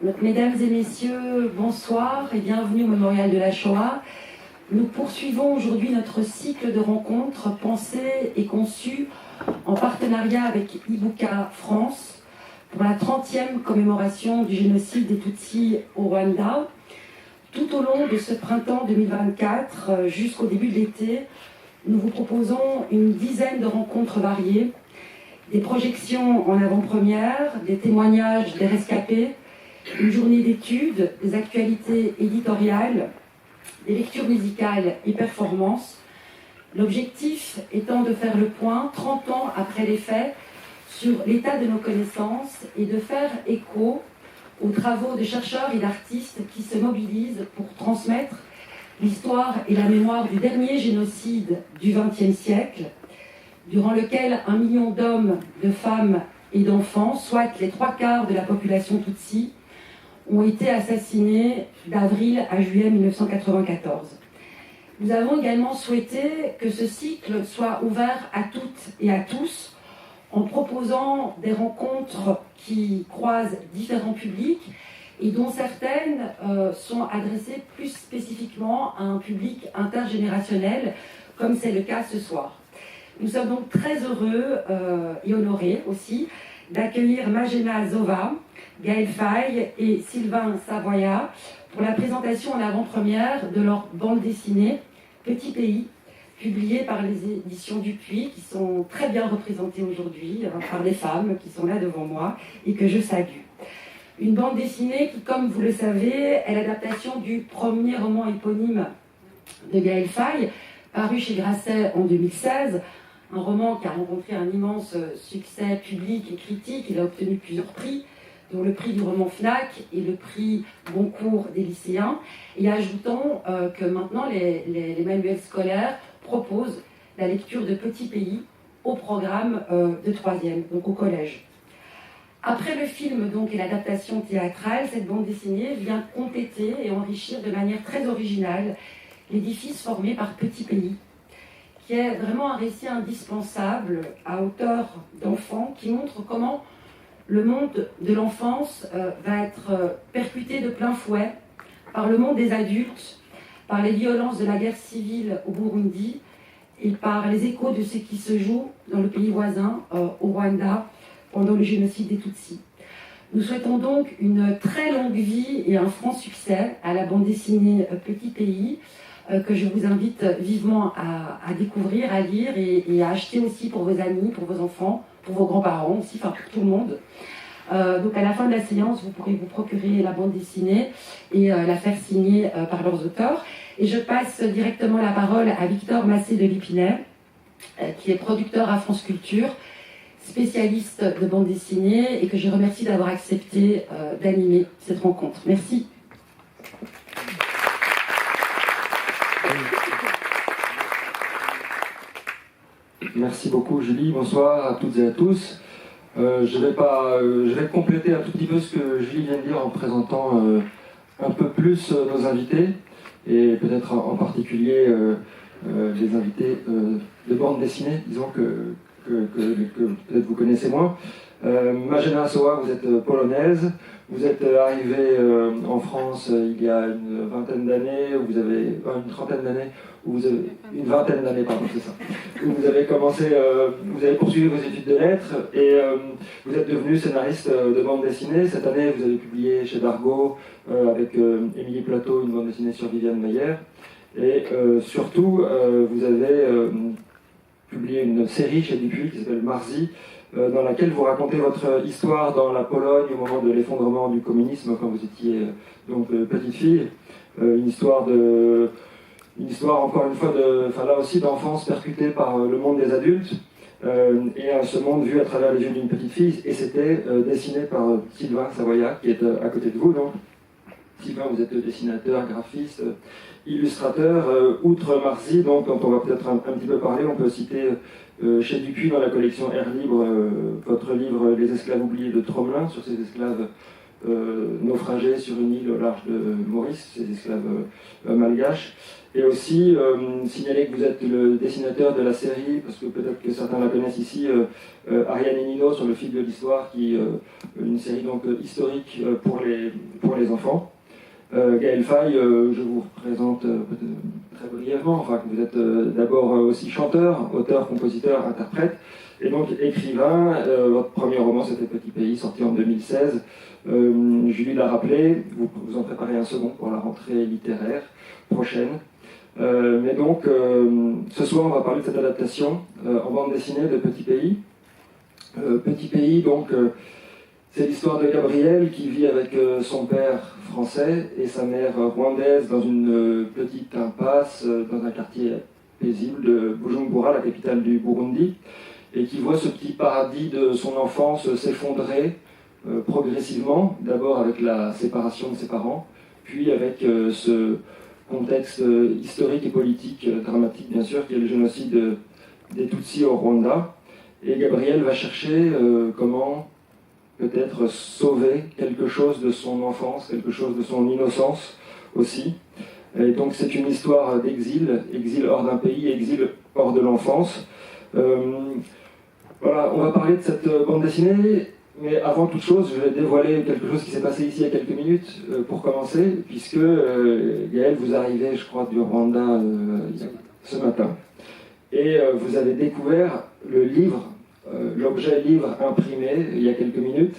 Donc, mesdames et messieurs, bonsoir et bienvenue au Mémorial de la Shoah. Nous poursuivons aujourd'hui notre cycle de rencontres pensées et conçues en partenariat avec Ibuka France pour la 30e commémoration du génocide des Tutsis au Rwanda. Tout au long de ce printemps 2024 jusqu'au début de l'été, nous vous proposons une dizaine de rencontres variées, des projections en avant-première, des témoignages des rescapés, une journée d'études, des actualités éditoriales, des lectures musicales et performances. L'objectif étant de faire le point, 30 ans après les faits, sur l'état de nos connaissances et de faire écho aux travaux de chercheurs et d'artistes qui se mobilisent pour transmettre l'histoire et la mémoire du dernier génocide du XXe siècle, durant lequel 1 million d'hommes, de femmes et d'enfants, soit les 3/4 de la population Tutsi, ont été assassinés d'avril à juillet 1994. Nous avons également souhaité que ce cycle soit ouvert à toutes et à tous, en proposant des rencontres qui croisent différents publics et dont certaines sont adressées plus spécifiquement à un public intergénérationnel, comme c'est le cas ce soir. Nous sommes donc très heureux et honorés aussi d'accueillir Magena Zova, Gaël Faye et Sylvain Savoya pour la présentation en avant-première de leur bande dessinée Petit Pays, publiée par les éditions Dupuis, qui sont très bien représentées aujourd'hui par les femmes qui sont là devant moi et que je salue. Une bande dessinée qui, comme vous le savez, est l'adaptation du premier roman éponyme de Gaël Faye, paru chez Grasset en 2016, un roman qui a rencontré un immense succès public et critique. Il a obtenu plusieurs prix, dont le prix du roman Fnac et le prix Goncourt des lycéens. Et ajoutons que maintenant les manuels scolaires proposent la lecture de Petit Pays au programme de 3e, donc au collège. Après le film donc, et l'adaptation théâtrale, cette bande dessinée vient compléter et enrichir de manière très originale l'édifice formé par Petit Pays, qui est vraiment un récit indispensable à hauteur d'enfant, qui montre comment le monde de l'enfance va être percuté de plein fouet par le monde des adultes, par les violences de la guerre civile au Burundi et par les échos de ce qui se joue dans le pays voisin, au Rwanda, pendant le génocide des Tutsis. Nous souhaitons donc une très longue vie et un franc succès à la bande dessinée Petit Pays, que je vous invite vivement à découvrir, à lire et à acheter aussi pour vos amis, pour vos enfants, pour vos grands-parents aussi, enfin pour tout le monde. Donc à la fin de la séance, vous pourrez vous procurer la bande dessinée et la faire signer par leurs auteurs. Et je passe directement la parole à Victor Massé de Lépinay, qui est producteur à France Culture, spécialiste de bande dessinée, et que je remercie d'avoir accepté d'animer cette rencontre. Merci. Merci beaucoup Julie, bonsoir à toutes et à tous. Je vais compléter un tout petit peu ce que Julie vient de dire en présentant un peu plus nos invités, et peut-être en particulier les invités de bande dessinée, disons que peut-être vous connaissez moins. Magena Zova, vous êtes polonaise, vous êtes arrivée en France il y a une vingtaine d'années, ou vous avez une trentaine d'années, ou vous avez une vingtaine d'années, pardon, c'est ça. Où vous avez commencé, vous avez poursuivi vos études de lettres et vous êtes devenu scénariste de bande dessinée. Cette année, vous avez publié chez Dargaud avec Émilie Plateau une bande dessinée sur Viviane Mayer. Et surtout, vous avez publié une série chez Dupuis qui s'appelle Marzi, dans laquelle vous racontez votre histoire dans la Pologne au moment de l'effondrement du communisme, quand vous étiez donc petite fille. Une histoire encore une fois, là aussi d'enfance percutée par le monde des adultes, et ce monde vu à travers les yeux d'une petite fille. Et c'était dessiné par Sylvain Savoya, qui est à côté de vous. Donc, Sylvain, vous êtes dessinateur, graphiste, illustrateur. Outre Marzi, donc, dont on va peut-être un petit peu parler, on peut citer chez Dupuis dans la collection Air Libre votre livre Les esclaves oubliés de Tromelin, sur ces esclaves naufragé sur une île au large de Maurice, ces esclaves malgaches. Et aussi signaler que vous êtes le dessinateur de la série, parce que peut-être que certains la connaissent ici, Ariane et Nino sur le fil de l'histoire, qui une série donc historique pour les enfants. Gaël Faye, je vous représente très brièvement. Enfin, vous êtes d'abord aussi chanteur, auteur, compositeur, interprète, et donc écrivain. Votre premier roman, c'était Petit Pays, sorti en 2016. Julie l'a rappelé, vous en préparez un second pour la rentrée littéraire prochaine. Mais donc, ce soir, on va parler de cette adaptation en bande dessinée de Petit Pays. Petit Pays, donc, c'est l'histoire de Gabriel qui vit avec son père français et sa mère rwandaise dans une petite impasse dans un quartier paisible de Bujumbura, la capitale du Burundi, et qui voit ce petit paradis de son enfance s'effondrer progressivement, d'abord avec la séparation de ses parents, puis avec ce contexte historique et politique dramatique, bien sûr, qui est le génocide des Tutsis au Rwanda. Et Gabriel va chercher comment peut-être sauver quelque chose de son enfance, quelque chose de son innocence aussi. Et donc c'est une histoire d'exil, exil hors d'un pays, exil hors de l'enfance. Voilà, on va parler de cette bande dessinée, mais avant toute chose, je vais dévoiler quelque chose qui s'est passé ici il y a quelques minutes pour commencer, puisque Gaël, vous arrivez, je crois, du Rwanda ce matin. Et vous avez découvert le livre, l'objet livre imprimé il y a quelques minutes.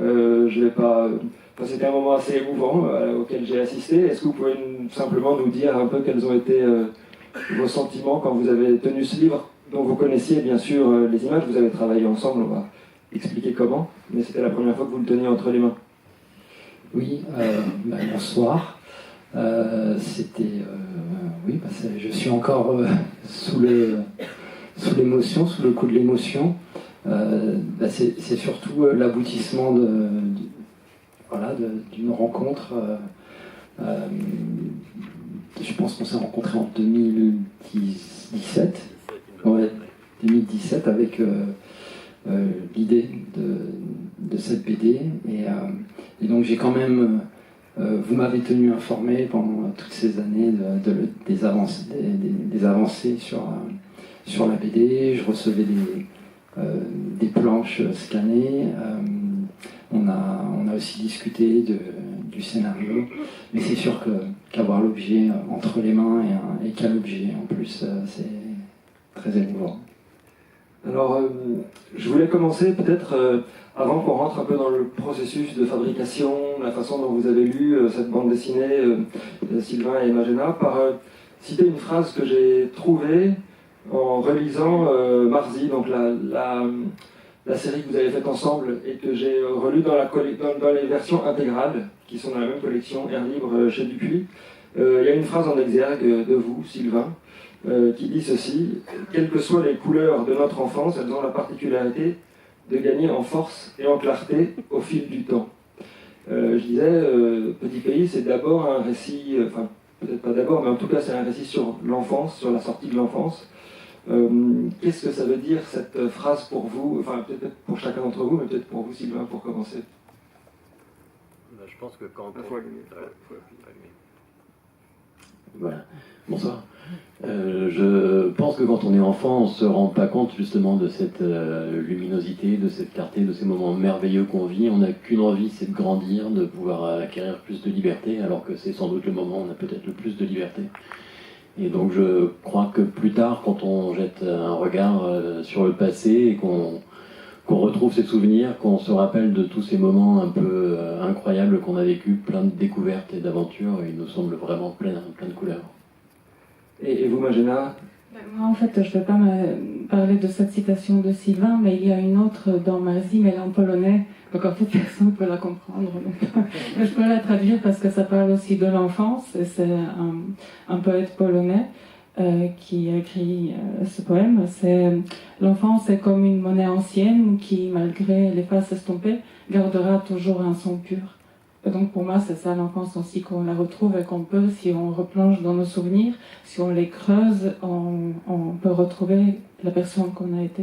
Je vais pas... Enfin, c'était un moment assez émouvant auquel j'ai assisté. Est-ce que vous pouvez simplement nous dire un peu quels ont été vos sentiments quand vous avez tenu ce livre, dont vous connaissiez bien sûr les images, vous avez travaillé ensemble, on va expliquer comment, mais c'était la première fois que vous le teniez entre les mains. Oui, bonsoir. Oui, je suis encore sous l'émotion, sous le coup de l'émotion. C'est surtout l'aboutissement d'une rencontre. Je pense qu'on s'est rencontrés en 2017. Ouais, 2017 avec l'idée de cette BD. Et donc j'ai quand même... vous m'avez tenu informé pendant toutes ces années des avancées sur la BD. Je recevais des planches scannées. On a aussi discuté du scénario. Mais c'est sûr qu'avoir l'objet entre les mains et qu'à l'objet en plus, c'est très émouvant. Alors, je voulais commencer peut-être, avant qu'on rentre un peu dans le processus de fabrication, la façon dont vous avez lu cette bande dessinée, Sylvain et Magena, par citer une phrase que j'ai trouvée en relisant Marzi, donc la série que vous avez faite ensemble et que j'ai relue dans les versions intégrales, qui sont dans la même collection Air Libre chez Dupuis. Il y a une phrase en exergue de vous, Sylvain, qui dit ceci: quelles que soient les couleurs de notre enfance, elles ont la particularité de gagner en force et en clarté au fil du temps. Je disais, Petit Pays, c'est d'abord un récit, enfin peut-être pas d'abord, mais en tout cas c'est un récit sur l'enfance, sur la sortie de l'enfance. Qu'est-ce que ça veut dire cette phrase pour vous, enfin peut-être pour chacun d'entre vous, mais peut-être pour vous, Sylvain, pour commencer. Je pense que quand Voilà. Bonsoir. Je pense que quand on est enfant, on ne se rend pas compte justement de cette luminosité, de cette clarté, de ces moments merveilleux qu'on vit. On n'a qu'une envie, c'est de grandir, de pouvoir acquérir plus de liberté, alors que c'est sans doute le moment où on a peut-être le plus de liberté. Et donc je crois que plus tard, quand on jette un regard sur le passé et qu'on retrouve ses souvenirs, qu'on se rappelle de tous ces moments un peu incroyables qu'on a vécu, plein de découvertes et d'aventures, il nous semble vraiment plein de couleurs. Et vous, Magena? Moi, en fait, je ne vais pas me parler de cette citation de Sylvain, mais il y a une autre dans Marzi, mais elle est en polonais, donc en fait, personne ne peut la comprendre. Donc, je peux la traduire parce que ça parle aussi de l'enfance, et c'est un poète polonais qui a écrit ce poème. C'est « L'enfance est comme une monnaie ancienne qui, malgré les faces estompées, gardera toujours un son pur. » Et donc pour moi, c'est ça l'enfance aussi, qu'on la retrouve et qu'on peut, si on replonge dans nos souvenirs, si on les creuse, on peut retrouver la personne qu'on a été.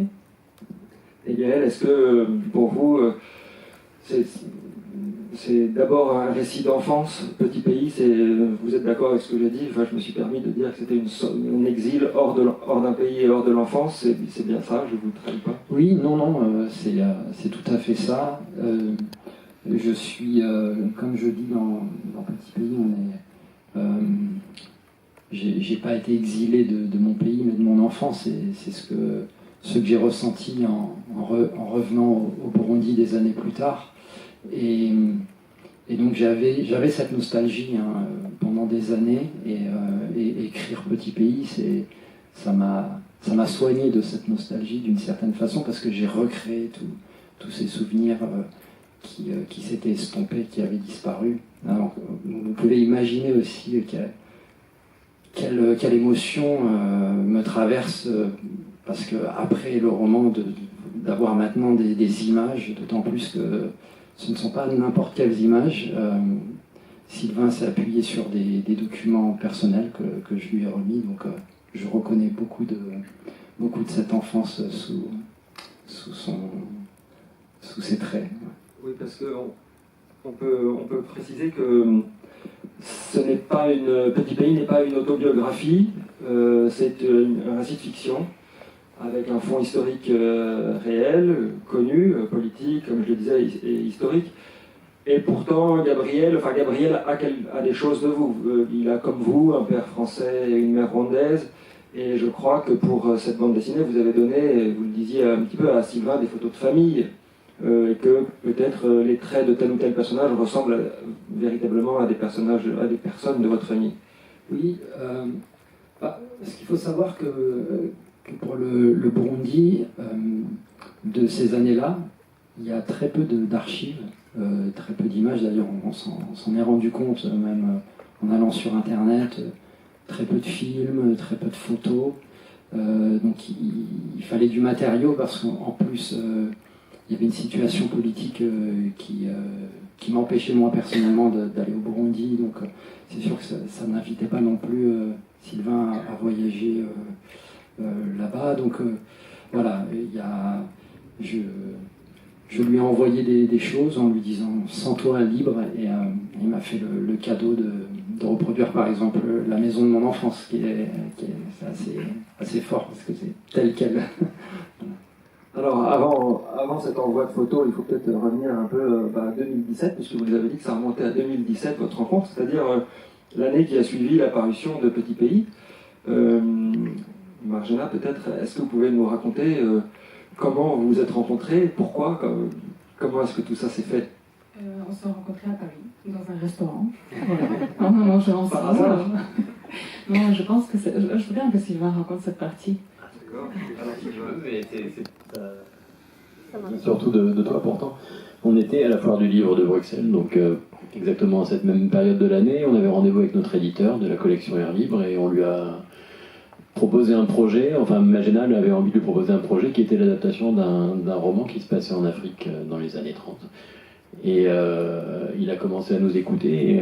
Et Gaël, est-ce que pour vous, c'est d'abord un récit d'enfance. Petit pays, vous êtes d'accord avec ce que j'ai dit? Enfin, je me suis permis de dire que c'était un exil hors d'un pays et hors de l'enfance. C'est bien ça, je ne vous trahis pas? Oui, non, c'est tout à fait ça. Je suis, comme je dis dans Petit pays, j'ai pas été exilé de mon pays, mais de mon enfance. C'est ce que j'ai ressenti en revenant au Burundi des années plus tard. Et donc j'avais cette nostalgie pendant des années, et écrire Petit pays, ça m'a soigné de cette nostalgie d'une certaine façon, parce que j'ai recréé tous ces souvenirs qui s'étaient estompés, qui avaient disparu. Alors, vous pouvez imaginer aussi quelle émotion me traverse, parce que après le roman, d'avoir maintenant des images, d'autant plus que ce ne sont pas n'importe quelles images. Sylvain s'est appuyé sur des documents personnels que je lui ai remis, donc je reconnais beaucoup de cette enfance sous ses traits. Oui, parce qu'on peut préciser que Petit pays n'est pas une autobiographie, c'est un récit de fiction, avec un fond historique réel, connu, politique, comme je le disais, et historique. Et pourtant, Gabriel a des choses de vous. Il a, comme vous, un père français et une mère rwandaise. Et je crois que pour cette bande dessinée, vous avez donné, vous le disiez un petit peu à Sylvain, des photos de famille. Et que peut-être les traits de tel ou tel personnage ressemblent véritablement à des personnes de votre famille. Oui, ce qu'il faut savoir que pour le Burundi, de ces années-là, il y a très peu d'archives, très peu d'images. D'ailleurs, on s'en est rendu compte, même en allant sur Internet, très peu de films, très peu de photos. Donc il fallait du matériau, parce qu'en plus, il y avait une situation politique qui m'empêchait moi personnellement d'aller au Burundi, donc c'est sûr que ça n'invitait pas non plus Sylvain à voyager là-bas. Donc voilà, je lui ai envoyé des choses en lui disant « Sens-toi libre », et il m'a fait le cadeau de reproduire par exemple la maison de mon enfance, qui est assez fort, parce que c'est tel quel. Alors, avant cet envoi de photos, il faut peut-être revenir un peu à 2017, puisque vous nous avez dit que ça remontait à 2017, votre rencontre, c'est-à-dire l'année qui a suivi l'apparition de Petit pays. Marjana, peut-être, est-ce que vous pouvez nous raconter comment vous vous êtes rencontrés, pourquoi, comment est-ce que tout ça s'est fait? On s'est rencontrés à Paris, dans un restaurant. Voilà. On a mangé ensemble. Non, je pense que je veux bien que Sylvain raconte cette partie. D'accord. C'est surtout de toi pourtant. On était à la foire du livre de Bruxelles, donc exactement à cette même période de l'année. On avait rendez-vous avec notre éditeur de la collection Air Libre, et on lui a proposé un projet. Enfin, Magena avait envie de lui proposer un projet qui était l'adaptation d'un roman qui se passait en Afrique dans les années 30. Et il a commencé à nous écouter, et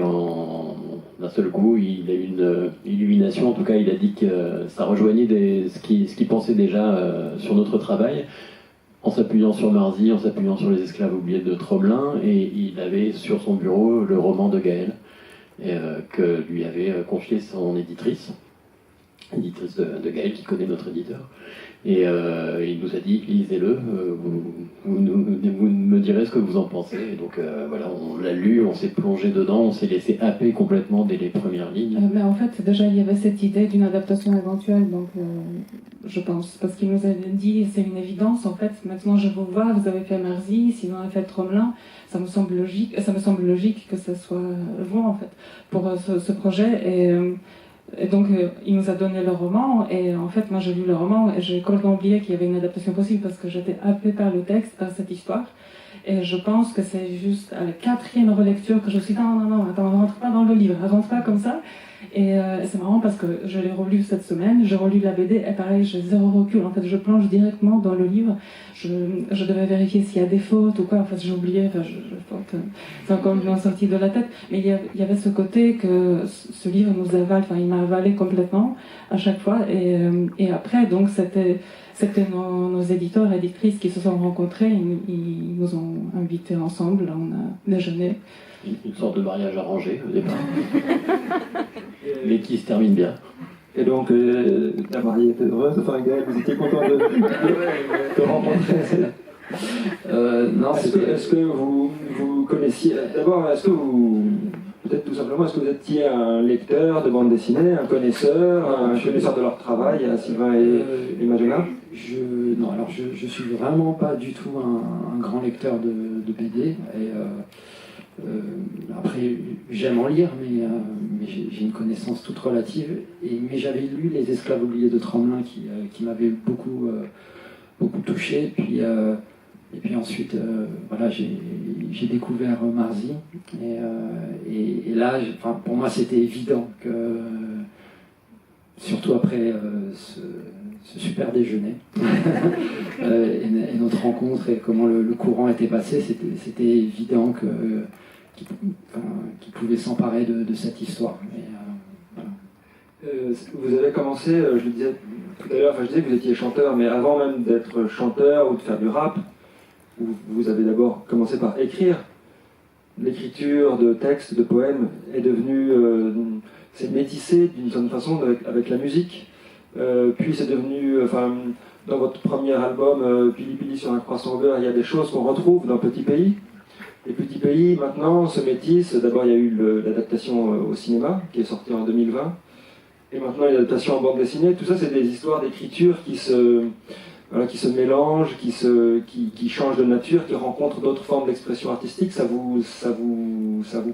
d'un seul coup, il a eu une illumination. En tout cas, il a dit que ça rejoignait ce qu'il pensait déjà sur notre travail, en s'appuyant sur Marzi, en s'appuyant sur Les Esclaves oubliés de Tromelin, et il avait sur son bureau le roman de Gaël, que lui avait confié son éditrice de Gaël, qui connaît notre éditeur. Et il nous a dit, lisez-le, vous me direz ce que vous en pensez. Et donc voilà, on l'a lu, on s'est plongé dedans, on s'est laissé happer complètement dès les premières lignes. Mais en fait, déjà, il y avait cette idée d'une adaptation éventuelle, donc je pense, parce qu'il nous avait dit, c'est une évidence, en fait, maintenant je vous vois, vous avez fait Marzi, sinon on a fait Tromelin, ça me semble logique que ce soit vous, en fait, pour ce projet. Et donc, il nous a donné le roman, et en fait, moi j'ai lu le roman, et j'ai complètement oublié qu'il y avait une adaptation possible, parce que j'étais happée par le texte, par cette histoire. Et je pense que c'est juste à la 4e relecture que je me suis dit, non, attends, ne rentre pas dans le livre, ne rentre pas comme ça. Et c'est marrant parce que je l'ai relu cette semaine, j'ai relu la BD, et pareil, j'ai zéro recul. En fait, je plonge directement dans le livre. Je devais vérifier s'il y a des fautes ou quoi. En fait, j'ai oublié, c'est encore bien sorti de la tête. Mais il y avait ce côté que ce livre nous avale, il m'a avalé complètement à chaque fois. Et après, donc, c'était nos éditeurs et éditrices qui se sont rencontrés, ils nous ont invités ensemble, on a déjeuné. Une sorte de mariage arrangé au départ, mais qui se termine bien. Et donc, la mariée était heureuse, enfin Gaël, vous étiez content de rencontrer. Non, Est-ce que vous connaissiez, d'abord, est-ce que vous, peut-être tout simplement, est-ce que vous étiez un lecteur de bande dessinée, un connaisseur de leur travail, Sylvain et Magena? Non, alors je suis vraiment pas du tout un grand lecteur de BD. Après, j'aime en lire, mais j'ai une connaissance toute relative. Mais j'avais lu Les Esclaves oubliés de Tremblin qui m'avait beaucoup touché. Et puis ensuite, voilà, j'ai découvert Marzi. Et là, pour moi, c'était évident que, surtout après ce super déjeuner et notre rencontre et comment le courant était passé, c'était évident qu'il pouvait s'emparer de cette histoire. Voilà. Vous avez commencé, je le disais tout à l'heure, je disais que vous étiez chanteur, mais avant même d'être chanteur ou de faire du rap, vous avez d'abord commencé par écrire. L'écriture de textes, de poèmes est devenue, c'est métissé d'une certaine façon avec la musique. Puis c'est devenu, dans votre premier album, Pili Pili sur un croissant beurre, il y a des choses qu'on retrouve dans Petit Pays. Les Petits Pays, maintenant, se métissent. D'abord, il y a eu l'adaptation au cinéma, qui est sortie en 2020. Et maintenant, l'adaptation en bande dessinée. Tout ça, c'est des histoires d'écriture qui se mélangent, qui changent de nature, qui rencontrent d'autres formes d'expression artistique. Ça vous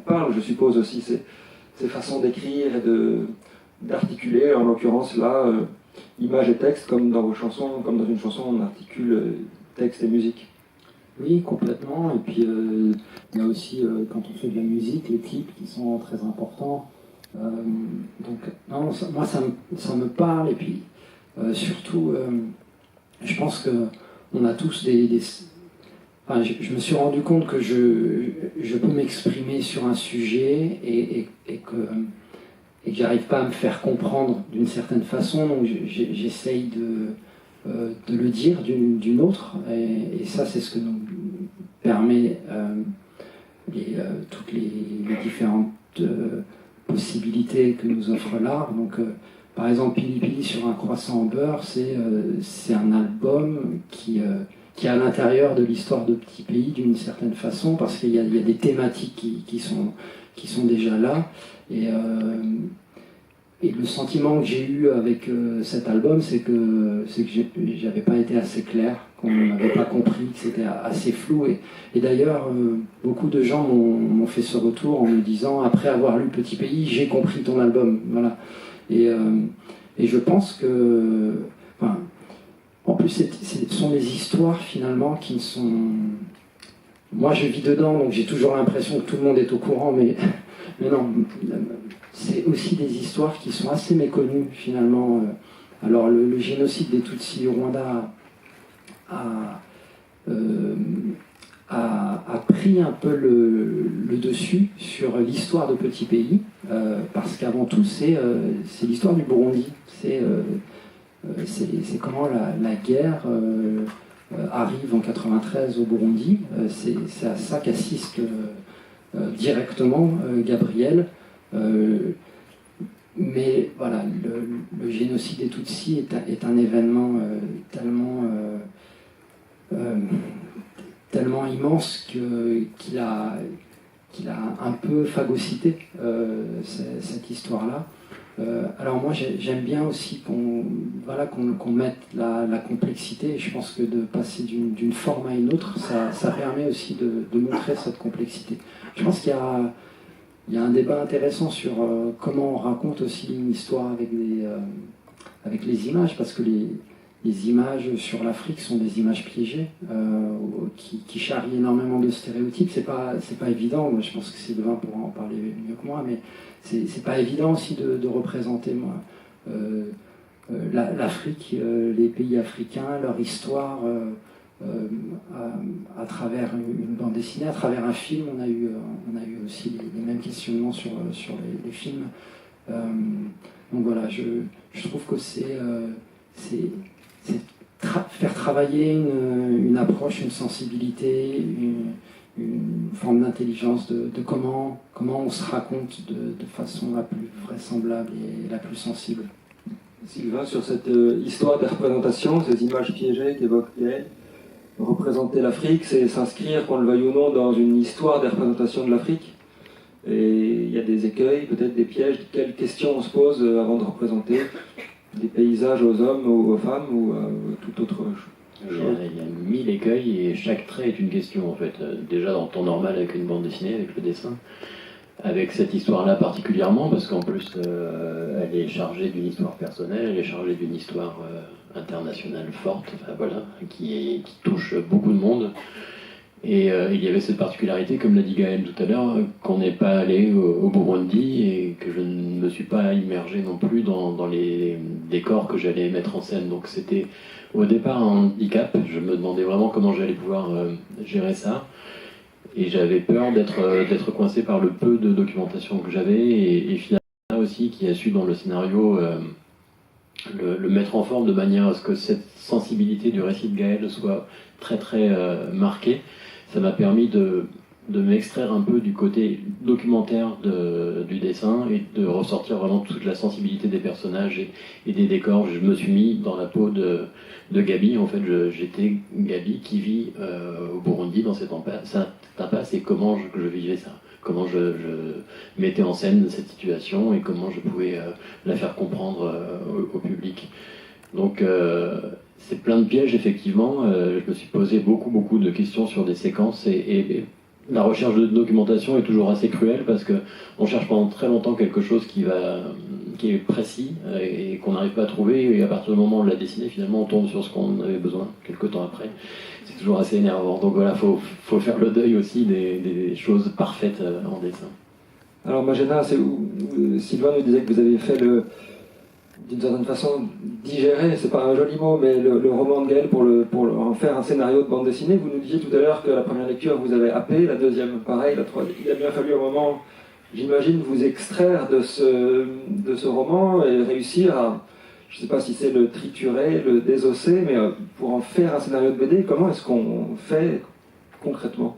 parle, je suppose, aussi, ces façons d'écrire et d'articuler, en l'occurrence, là, images et textes, comme dans vos chansons, comme dans une chanson, on articule texte et musique. Oui, complètement. Et puis, il y a aussi, quand on fait de la musique, les clips qui sont très importants. Donc, non, moi, ça me parle. Et puis, surtout, je pense qu'on a tous je me suis rendu compte que je peux m'exprimer sur un sujet et que j'arrive pas à me faire comprendre d'une certaine façon. Donc, j'essaye de le dire d'une autre, et ça c'est ce que nous permet toutes les différentes possibilités que nous offre l'art. Donc par exemple Pili Pili sur un croissant en beurre, c'est un album qui est à l'intérieur de l'histoire de Petit Pays d'une certaine façon, parce qu'il y a des thématiques qui sont déjà là, et le sentiment que j'ai eu avec cet album, c'est que j'avais pas été assez clair, qu'on n'avait pas compris, que c'était assez flou. Et d'ailleurs, beaucoup de gens m'ont fait ce retour en me disant, après avoir lu Petit Pays, j'ai compris ton album. Voilà. Et je pense que... en plus, ce sont des histoires finalement qui ne sont... Moi, je vis dedans, donc j'ai toujours l'impression que tout le monde est au courant, mais non... C'est aussi des histoires qui sont assez méconnues finalement. Alors le génocide des Tutsis au Rwanda a pris un peu le dessus sur l'histoire de Petit Pays, parce qu'avant tout c'est l'histoire du Burundi. C'est comment la guerre arrive en 93 au Burundi. C'est à ça qu'assiste directement Gabriel. Mais voilà, le génocide des Tutsis est un événement tellement immense qu'il a un peu phagocyté cette histoire-là. Alors moi j'aime bien aussi qu'on mette la complexité, et je pense que de passer d'une forme à une autre, ça permet aussi de montrer cette complexité. Je pense qu'il y a un débat intéressant sur comment on raconte aussi une histoire avec les images, parce que les images sur l'Afrique sont des images piégées qui charrient énormément de stéréotypes. C'est pas évident. Moi, je pense que Sylvain pourra en parler mieux que moi, mais c'est pas évident aussi de représenter l'Afrique, les pays africains, leur histoire à travers une bande dessinée, à travers un film. On a eu aussi les mêmes questionnements sur les films. Donc voilà, je trouve que c'est faire travailler une approche, une sensibilité, une forme d'intelligence de comment on se raconte de façon la plus vraisemblable et la plus sensible. Sylvain, sur cette histoire des représentations, ces images piégées qu'évoque Gaël, représenter l'Afrique, c'est s'inscrire, qu'on le veuille ou non, dans une histoire des représentations de l'Afrique. Et il y a des écueils, peut-être des pièges. Quelles questions on se pose avant de représenter des paysages aux hommes ou aux femmes ou toute autre chose? Il y a 1000 écueils et chaque trait est une question en fait. Déjà dans le temps normal avec une bande dessinée, avec le dessin. Avec cette histoire-là particulièrement, parce qu'en plus elle est chargée d'une histoire personnelle, elle est chargée d'une histoire internationale forte, enfin, voilà, qui touche beaucoup de monde. Et il y avait cette particularité, comme l'a dit Gaël tout à l'heure, qu'on n'est pas allé au Burundi et que je ne me suis pas immergé non plus dans les décors que j'allais mettre en scène. Donc c'était au départ un handicap, je me demandais vraiment comment j'allais pouvoir gérer ça. Et j'avais peur d'être coincé par le peu de documentation que j'avais, et finalement aussi qui a su dans le scénario le mettre en forme de manière à ce que cette sensibilité du récit de Gaël soit très très marquée. Ça m'a permis de m'extraire un peu du côté documentaire du dessin et de ressortir vraiment toute la sensibilité des personnages et des décors. Je me suis mis dans la peau de Gabi. En fait, j'étais Gabi qui vit au Burundi dans cette impasse, et comment je vivais ça, comment je mettais en scène cette situation et comment je pouvais la faire comprendre au public. Donc c'est plein de pièges effectivement. Je me suis posé beaucoup de questions sur des séquences et la recherche de documentation est toujours assez cruelle parce qu'on cherche pendant très longtemps quelque chose qui est précis et qu'on n'arrive pas à trouver, et à partir du moment où on l'a dessiné, finalement on tombe sur ce qu'on avait besoin quelques temps après. C'est toujours assez énervant. Donc voilà, faut faire le deuil aussi des choses parfaites en dessin. Alors Magena, Sylvain nous disait que vous avez fait d'une certaine façon digérer, c'est pas un joli mot, mais le roman de Gaël pour en faire un scénario de bande dessinée. Vous nous disiez tout à l'heure que la première lecture vous avez happé, la deuxième pareil, la troisième. Il a bien fallu un moment, j'imagine, vous extraire de ce roman et réussir à, je sais pas si c'est le triturer, le désosser, mais pour en faire un scénario de BD, comment est-ce qu'on fait concrètement?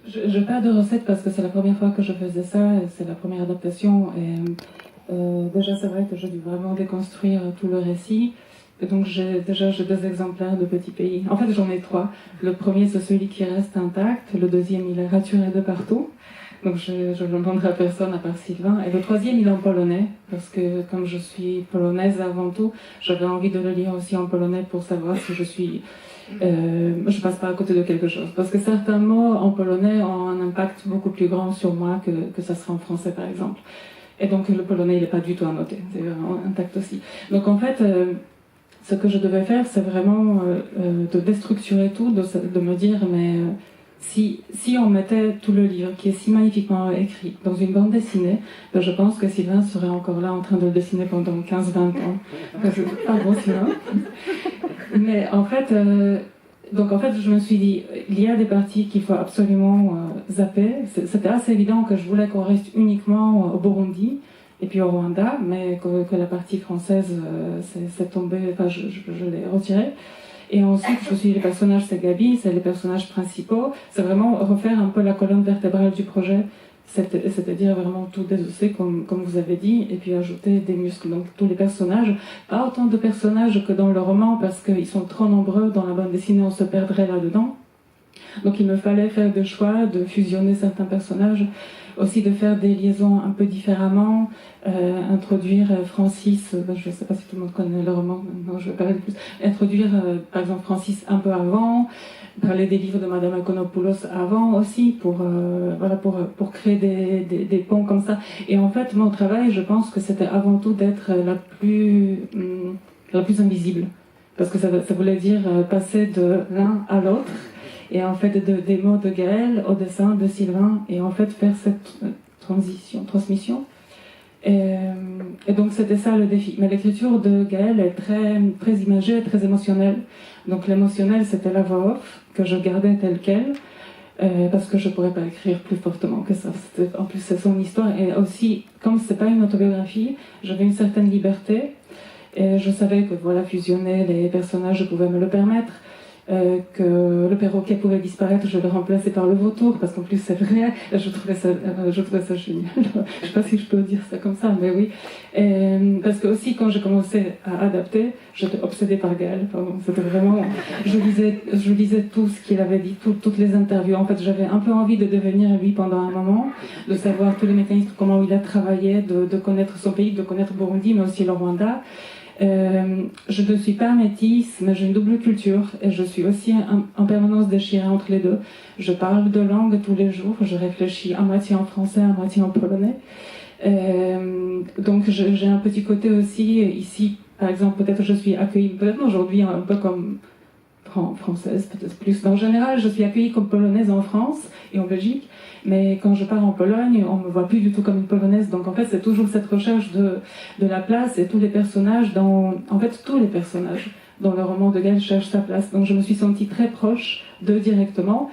Je parle de recettes parce que c'est la première fois que je faisais ça, c'est la première adaptation, et déjà c'est vrai que j'ai dû vraiment déconstruire tout le récit. Et donc j'ai 2 exemplaires de Petit Pays. En fait j'en ai 3. Le premier c'est celui qui reste intact, le deuxième il est raturé de partout. Donc je ne le demanderai à personne à part Sylvain. Et le troisième il est en polonais, parce que comme je suis polonaise avant tout, j'avais envie de le lire aussi en polonais pour savoir si je passe pas à côté de quelque chose. Parce que certains mots en polonais ont un impact beaucoup plus grand sur moi que ça serait en français par exemple. Et donc le polonais il n'est pas du tout annoté, c'est vraiment intact aussi. Donc en fait, ce que je devais faire c'est vraiment de déstructurer tout, de me dire mais si on mettait tout le livre qui est si magnifiquement écrit dans une bande dessinée, ben je pense que Sylvain serait encore là en train de le dessiner pendant 15-20 ans. Pardon Sylvain. Mais en fait, donc en fait je me suis dit, il y a des parties qu'il faut absolument zapper. C'était assez évident que je voulais qu'on reste uniquement au Burundi et puis au Rwanda, mais que la partie française s'est tombée, enfin je l'ai retirée. Et ensuite, je me suis dit, les personnages, c'est Gabi, c'est les personnages principaux. C'est vraiment refaire un peu la colonne vertébrale du projet, c'est-à-dire vraiment tout désosser, comme vous avez dit, et puis ajouter des muscles. Donc tous les personnages, pas autant de personnages que dans le roman, parce qu'ils sont trop nombreux, dans la bande dessinée, on se perdrait là-dedans. Donc il me fallait faire des choix, de fusionner certains personnages, aussi de faire des liaisons un peu différemment, introduire Francis, je ne sais pas si tout le monde connaît le roman, non, je vais parler de plus, introduire par exemple Francis un peu avant, parler des livres de Madame Akonopoulos avant aussi, pour créer des ponts comme ça. Et en fait, mon travail, je pense que c'était avant tout d'être la plus invisible, parce que ça voulait dire passer de l'un à l'autre. Et en fait, des mots de Gaël au dessin de Sylvain, et en fait faire cette transmission. Et donc c'était ça le défi. Mais l'écriture de Gaël est très, très imagée, très émotionnelle. Donc l'émotionnel, c'était la voix off, que je gardais telle quelle, parce que je ne pourrais pas écrire plus fortement que ça. En plus, c'est son histoire. Et aussi, comme ce n'est pas une autobiographie, j'avais une certaine liberté. Et je savais que voilà, fusionner les personnages, je pouvais me le permettre. Que le perroquet pouvait disparaître, je le remplaçais par le vautour, parce qu'en plus c'est vrai, je trouvais ça génial. Je sais pas si je peux dire ça comme ça, mais oui. Parce que aussi quand j'ai commencé à adapter, j'étais obsédée par Gaël. C'était vraiment, je lisais tout ce qu'il avait dit, toutes les interviews. En fait, j'avais un peu envie de devenir lui pendant un moment, de savoir tous les mécanismes, comment il a travaillé, de connaître son pays, de connaître Burundi, mais aussi le Rwanda. Je ne suis pas métisse, mais j'ai une double culture et je suis aussi en permanence déchirée entre les deux. Je parle deux langues tous les jours, je réfléchis à moitié en français, à moitié en polonais. Donc j'ai un petit côté aussi, ici par exemple, peut-être je suis accueillie, peut-être aujourd'hui un peu comme française, peut-être plus. Mais en général, je suis accueillie comme polonaise en France et en Belgique, mais quand je pars en Pologne, on me voit plus du tout comme une polonaise. Donc en fait, c'est toujours cette recherche de la place et tous les personnages dans le roman de Gaël cherchent sa place. Donc je me suis sentie très proche d'eux directement.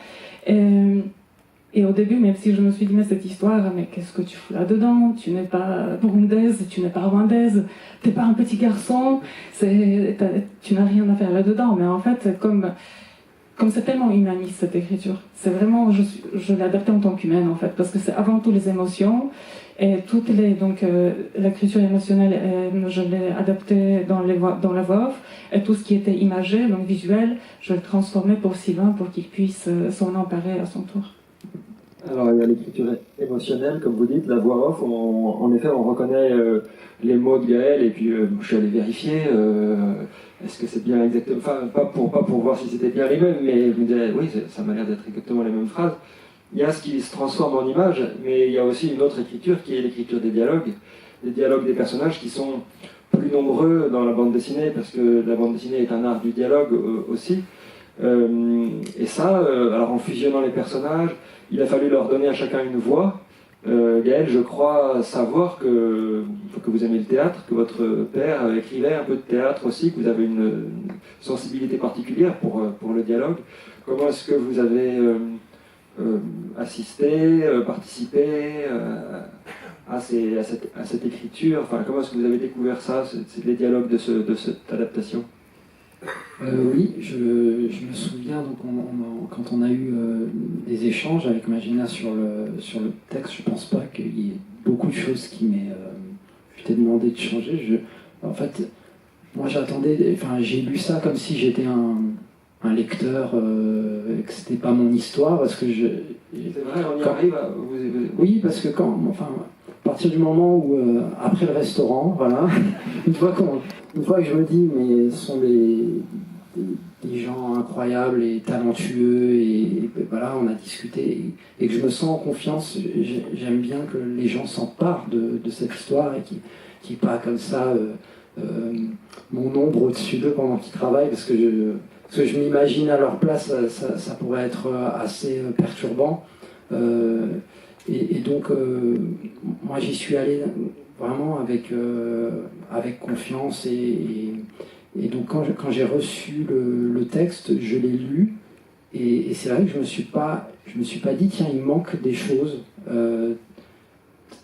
Et au début, même si je me suis dit, mais cette histoire, mais qu'est-ce que tu fous là-dedans? Tu n'es pas burundaise, tu n'es pas rwandaise, t'es pas un petit garçon, tu n'as rien à faire là-dedans. Mais en fait, comme c'est tellement humaniste cette écriture, c'est vraiment, je l'ai adaptée en tant qu'humaine en fait, parce que c'est avant tout les émotions, et l'écriture émotionnelle, je l'ai adaptée dans la voix off, et tout ce qui était imagé, donc visuel, je l'ai transformé pour Sylvain pour qu'il puisse s'en emparer à son tour. Alors il y a l'écriture émotionnelle, comme vous dites, la voix off, en effet on reconnaît les mots de Gaël, et puis je suis allé vérifier, est-ce que c'est bien exactement, enfin pas pour voir si c'était bien les mêmes, mais je me disais, oui, ça m'a l'air d'être exactement les mêmes phrases. Il y a ce qui se transforme en image, mais il y a aussi une autre écriture qui est l'écriture des dialogues des personnages qui sont plus nombreux dans la bande dessinée, parce que la bande dessinée est un art du dialogue aussi. Et ça, alors en fusionnant les personnages, il a fallu leur donner à chacun une voix. Gaël, je crois savoir que vous aimez le théâtre, que votre père écrivait un peu de théâtre aussi, que vous avez une sensibilité particulière pour le dialogue. Comment est-ce que vous avez assisté, participé à cette écriture? Enfin, comment est-ce que vous avez découvert ça, les dialogues de cette adaptation? Oui, je me souviens, donc quand on a eu des échanges avec Magina sur le texte, je pense pas qu'il y ait beaucoup de choses qui m'aient... je t'ai demandé de changer. En fait, moi j'ai lu ça comme si j'étais un lecteur, et que c'était pas mon histoire, parce que C'est vrai, on y arrive à... Oui, parce que à partir du moment où, après le restaurant, voilà, une fois que je me dis, mais ce sont des gens incroyables et talentueux, et voilà, on a discuté, et que je me sens en confiance, j'aime bien que les gens s'emparent de cette histoire, et qu'il n'y ait pas comme ça mon ombre au-dessus d'eux pendant qu'ils travaillent, parce que je m'imagine à leur place, ça pourrait être assez perturbant. Et donc, moi j'y suis allé vraiment avec confiance, et donc quand j'ai reçu le texte, je l'ai lu, et c'est vrai que je me suis pas dit, tiens, il manque des choses.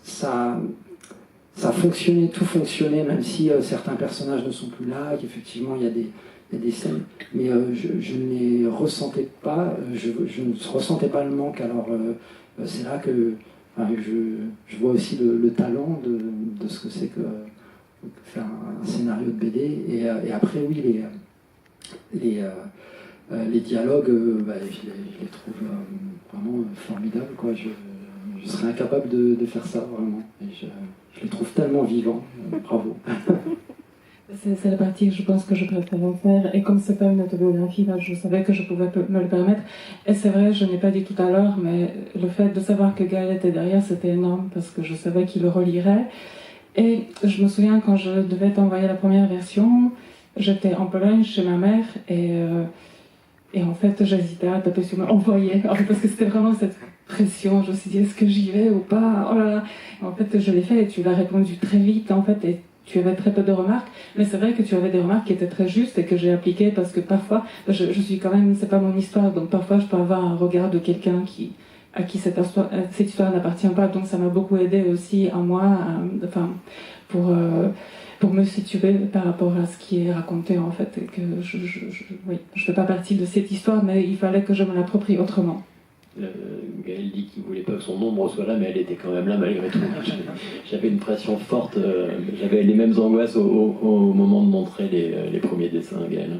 Ça fonctionnait, tout fonctionnait, même si certains personnages ne sont plus là, qu'effectivement il y a des scènes, mais je ne les ressentais pas, je ne ressentais pas le manque. Alors c'est là que je vois aussi le talent de ce que c'est que faire un scénario de BD, et après oui, les dialogues, je les trouve vraiment formidables, quoi. Je serais incapable de faire ça, vraiment, et je les trouve tellement vivants. Bravo. C'est la partie que je pense que je préférais faire, et comme c'est pas une autobiographie, là, je savais que je pouvais me le permettre. Et c'est vrai, je n'ai pas dit tout à l'heure, mais le fait de savoir que Gaël était derrière, c'était énorme, parce que je savais qu'il le relirait. Et je me souviens, quand je devais t'envoyer la première version, j'étais en Pologne chez ma mère, et en fait j'hésitais à taper sur envoyer, parce que c'était vraiment cette pression. Je me suis dit, est-ce que j'y vais ou pas? Oh là là. En fait je l'ai fait, et tu l'as répondu très vite en fait, et tu avais très peu de remarques, mais c'est vrai que tu avais des remarques qui étaient très justes et que j'ai appliquées, parce que parfois, je suis quand même, c'est pas mon histoire, donc parfois je peux avoir un regard de quelqu'un qui à qui cette histoire n'appartient pas. Donc ça m'a beaucoup aidé aussi à moi, pour me situer par rapport à ce qui est raconté en fait. Et que je fais pas partie de cette histoire, mais il fallait que je me l'approprie autrement. Gaël dit qu'il ne voulait pas que son ombre soit là, mais elle était quand même là malgré tout. J'avais une pression forte, j'avais les mêmes angoisses au moment de montrer les premiers dessins à Gaël.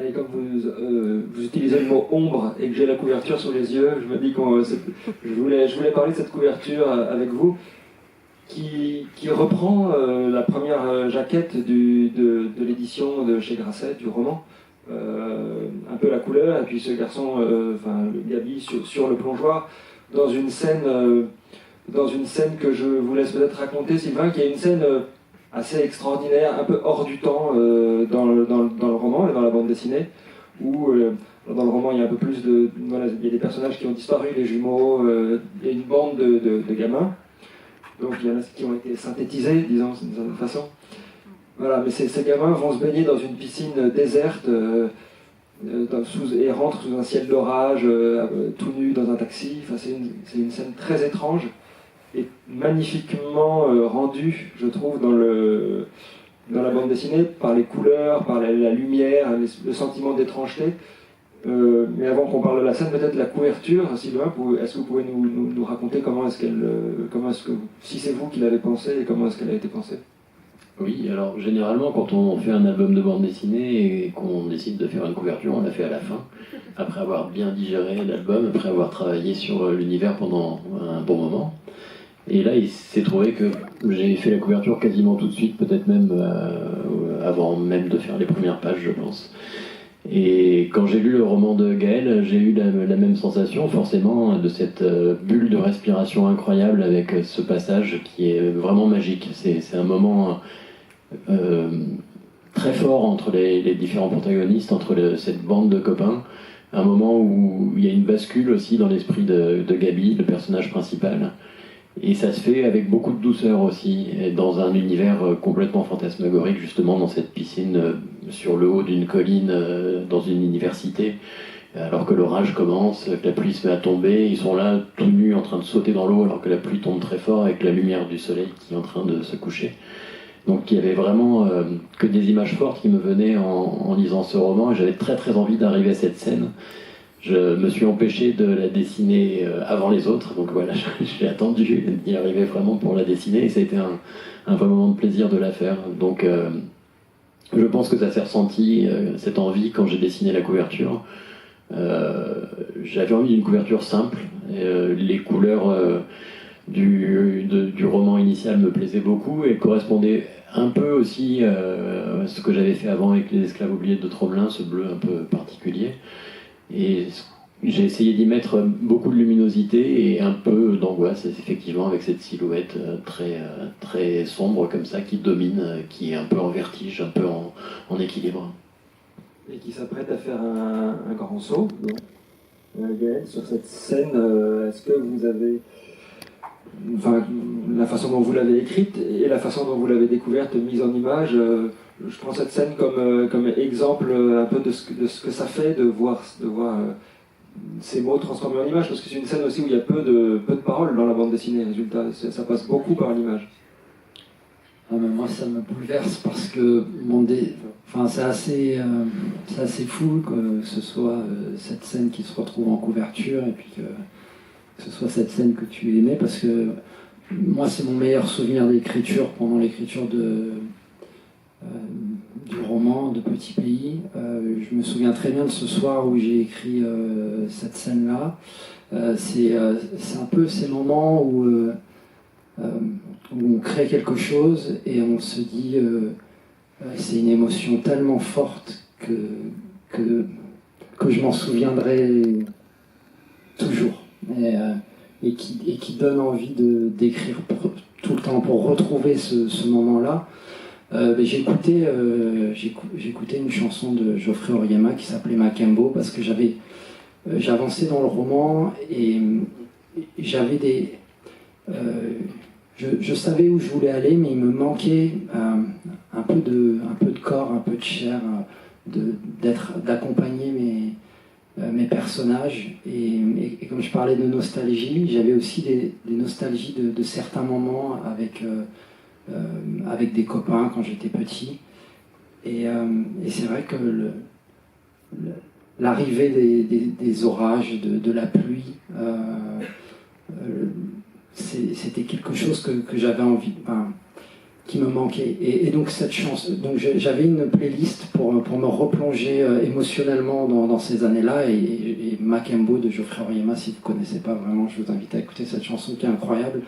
Et comme vous utilisez le mot ombre et que j'ai la couverture sous les yeux, je me dis que je voulais parler de cette couverture avec vous qui reprend la première jaquette de l'édition de chez Grasset, du roman. Un peu la couleur, et puis ce garçon, Gabi, sur le plongeoir, dans une scène que je vous laisse peut-être raconter, Sylvain, qui est une scène assez extraordinaire, un peu hors du temps dans le roman et dans la bande dessinée, où dans le roman il y a un peu plus il y a des personnages qui ont disparu, les jumeaux, il y a une bande de gamins, donc il y en a qui ont été synthétisés, disons d'une certaine façon. Voilà, mais ces gamins vont se baigner dans une piscine déserte et rentrent sous un ciel d'orage, tout nus dans un taxi. Enfin, c'est une scène très étrange et magnifiquement rendue, je trouve, dans la bande dessinée, par les couleurs, par la lumière, le sentiment d'étrangeté. Mais avant qu'on parle de la scène, peut-être la couverture, Sylvain, est-ce que vous pouvez nous raconter si c'est vous qui l'avez pensée et comment est-ce qu'elle a été pensée ? Oui, alors généralement quand on fait un album de bande dessinée et qu'on décide de faire une couverture, on la fait à la fin, après avoir bien digéré l'album, après avoir travaillé sur l'univers pendant un bon moment. Et là, il s'est trouvé que j'ai fait la couverture quasiment tout de suite, peut-être même avant même de faire les premières pages, je pense. Et quand j'ai lu le roman de Gaël, j'ai eu la même sensation, forcément, de cette bulle de respiration incroyable avec ce passage qui est vraiment magique. C'est un moment très fort entre les différents protagonistes, entre cette bande de copains. Un moment où il y a une bascule aussi dans l'esprit de Gabi, le personnage principal. Et ça se fait avec beaucoup de douceur aussi, et dans un univers complètement fantasmagorique, justement dans cette piscine sur le haut d'une colline, dans une université, alors que l'orage commence, que la pluie se met à tomber, ils sont là tout nus en train de sauter dans l'eau alors que la pluie tombe très fort avec la lumière du soleil qui est en train de se coucher. Donc il y avait vraiment que des images fortes qui me venaient en lisant ce roman, et j'avais très très envie d'arriver à cette scène. Je me suis empêché de la dessiner avant les autres, donc voilà, j'ai attendu d'y arriver vraiment pour la dessiner, et ça a été un vrai moment de plaisir de la faire. Donc je pense que ça s'est ressenti, cette envie, quand j'ai dessiné la couverture. J'avais envie d'une couverture simple, les couleurs du roman initial me plaisaient beaucoup et correspondaient un peu aussi à ce que j'avais fait avant avec Les Esclaves oubliés de Tromelin, ce bleu un peu particulier. Et j'ai essayé d'y mettre beaucoup de luminosité et un peu d'angoisse, effectivement, avec cette silhouette très sombre comme ça, qui domine, qui est un peu en vertige, un peu en équilibre. Et qui s'apprête à faire un grand saut, Gaël, sur cette scène. Est-ce que vous avez... Enfin, la façon dont vous l'avez écrite et la façon dont vous l'avez découverte, mise en image, je prends cette scène comme exemple un peu de ce que ça fait de voir ces mots transformés en images, parce que c'est une scène aussi où il y a peu de paroles dans la bande dessinée. Résultat, ça passe beaucoup par l'image. Ah, mais moi, ça me bouleverse parce que c'est assez fou que ce soit cette scène qui se retrouve en couverture et puis que ce soit cette scène que tu aimais, parce que moi, c'est mon meilleur souvenir d'écriture pendant l'écriture du roman de Petit Pays. Je me souviens très bien de ce soir où j'ai écrit cette scène-là. C'est un peu ces moments où on crée quelque chose et on se dit c'est une émotion tellement forte que je m'en souviendrai toujours, et qui donne envie d'écrire tout le temps pour retrouver ce moment-là. J'écoutais une chanson de Geoffrey Oriema qui s'appelait Macambo, parce que j'avançais dans le roman et j'avais je savais où je voulais aller, mais il me manquait un peu de corps, un peu de chair, d'accompagner mes personnages. Et comme je parlais de nostalgie, j'avais aussi des nostalgies de certains moments avec des copains quand j'étais petit. Et c'est vrai que l'arrivée des orages, de la pluie, c'était quelque chose que j'avais envie, qui me manquait. Et donc cette chance, donc j'avais une playlist pour me replonger émotionnellement dans ces années-là. Et Makembo de Geoffrey Oryema, si vous ne connaissez pas vraiment, je vous invite à écouter cette chanson qui est incroyable.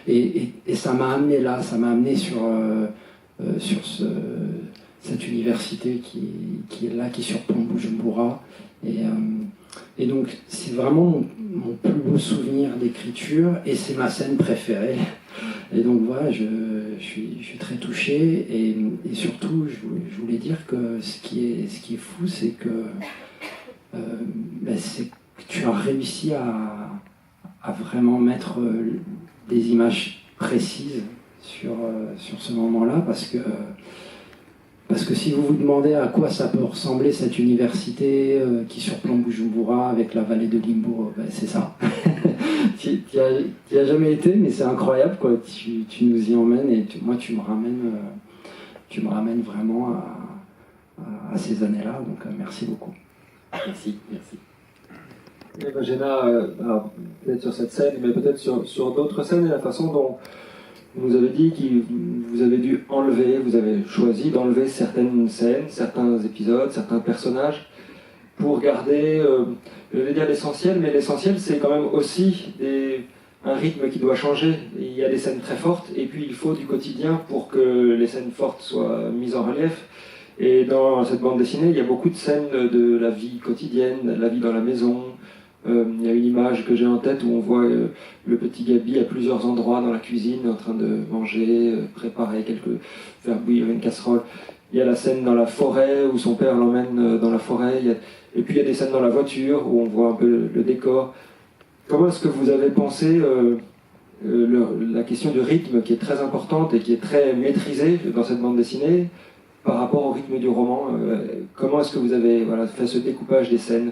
Et ça m'a amené là, ça m'a amené sur cette université qui est là, qui surplombe Bujumbura. Et donc c'est vraiment mon plus beau souvenir d'écriture, et c'est ma scène préférée. Et donc voilà, je suis très touché, et surtout je voulais dire que ce qui est fou, c'est que tu as réussi à vraiment mettre des images précises sur ce moment-là, parce que si vous vous demandez à quoi ça peut ressembler cette université qui surplombe Bujumbura avec la vallée de Limbourg, c'est ça. Tu y as jamais été, mais c'est incroyable, quoi. Tu nous y emmènes, et moi tu me ramènes vraiment à ces années-là. Donc merci beaucoup. Merci. Et Magena, peut-être sur cette scène, mais peut-être sur d'autres scènes, et la façon dont vous nous avez dit que vous avez dû enlever, vous avez choisi d'enlever certaines scènes, certains épisodes, certains personnages, pour garder, je vais dire l'essentiel, mais l'essentiel c'est quand même aussi un rythme qui doit changer. Il y a des scènes très fortes, et puis il faut du quotidien pour que les scènes fortes soient mises en relief. Et dans cette bande dessinée, il y a beaucoup de scènes de la vie quotidienne, la vie dans la maison. Il y a une image que j'ai en tête où on voit le petit Gabi à plusieurs endroits dans la cuisine en train de manger, faire bouillir une casserole. Il y a la scène dans la forêt où son père l'emmène dans la forêt. Et puis il y a des scènes dans la voiture où on voit un peu le décor. Comment est-ce que vous avez pensé la question du rythme qui est très importante et qui est très maîtrisée dans cette bande dessinée par rapport au rythme du roman? Comment est-ce que vous avez fait ce découpage des scènes?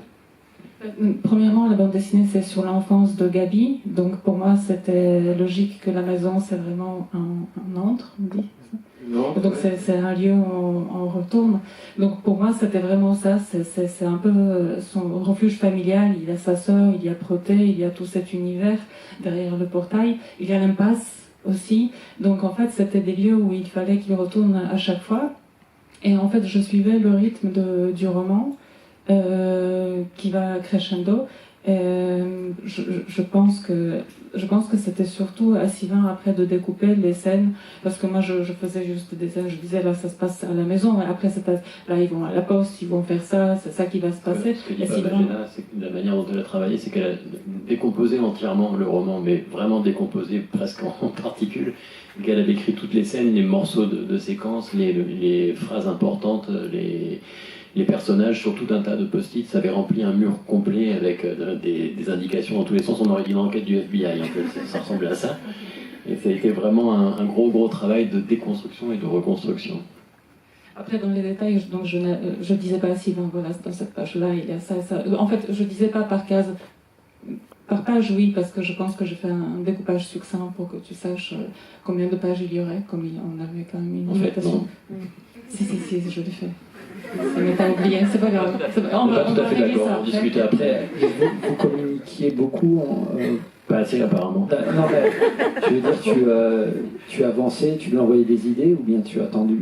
Premièrement, la bande dessinée, c'est sur l'enfance de Gabi. Donc pour moi, c'était logique que la maison, c'est vraiment un antre, on dit. Donc c'est un lieu où on retourne. Donc pour moi, c'était vraiment ça. C'est un peu son refuge familial. Il y a sa sœur, il y a Proté, il y a tout cet univers derrière le portail. Il y a l'impasse aussi. Donc en fait, c'était des lieux où il fallait qu'il retourne à chaque fois. Et en fait, je suivais le rythme du roman. Qui va crescendo. Je pense que c'était surtout à Sylvain après de découper les scènes, parce que moi je faisais juste des scènes, je disais là ça se passe à la maison, et après là ils vont à la poste, ils vont faire ça, c'est ça qui va se passer. Ce que dit Magena, c'est que la manière dont elle a travaillé, c'est qu'elle a décomposé entièrement le roman, mais vraiment décomposé presque en particules, qu'elle a décrit toutes les scènes, les morceaux de séquences, les phrases importantes, les personnages sur tout un tas de post-it. Ça avait rempli un mur complet avec des indications dans tous les sens. On aurait dit une enquête du FBI, en fait. Ça ressemblait à ça. Et ça a été vraiment un gros travail de déconstruction et de reconstruction. Après, dans les détails, donc je disais pas à Sylvain, voilà, dans cette page-là, il y a ça. En fait, je disais pas par case. Par page, oui, parce que je pense que je fais un découpage succinct pour que tu saches combien de pages il y aurait, comme on avait quand même une limitation. Si, je l'ai fait. Ça m'est pas oublié, c'est pas grave. On va tout à fait d'accord, on discutait après. Vous communiquiez beaucoup Pas assez apparemment. Non, mais je veux dire, tu avançais, tu lui envoyais des idées, ou bien tu as attendu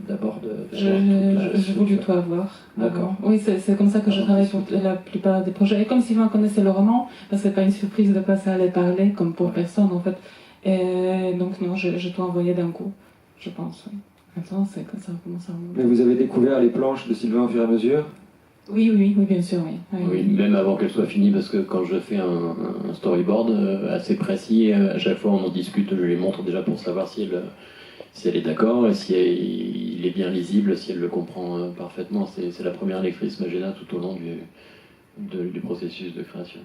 d'abord de... J'ai voulu tout avoir. D'accord. Oui, c'est comme ça que je travaille pour la plupart des projets. Et comme Sylvain connaissait le roman, parce que c'est pas une surprise de pas ça allait parler, comme pour personne en fait. Et donc non, j'ai tout envoyé d'un coup, je pense. Oui. Attends, c'est comme ça commence à remonter. Mais vous avez découvert les planches de Sylvain au fur et à mesure? Oui, bien sûr, oui. Oui, même avant qu'elle soit finie, parce que quand je fais un storyboard assez précis, à chaque fois on en discute, je lui montre déjà pour savoir si elle est d'accord, si il est bien lisible, si elle le comprend parfaitement. C'est la première lectrice Magena tout au long du processus de création.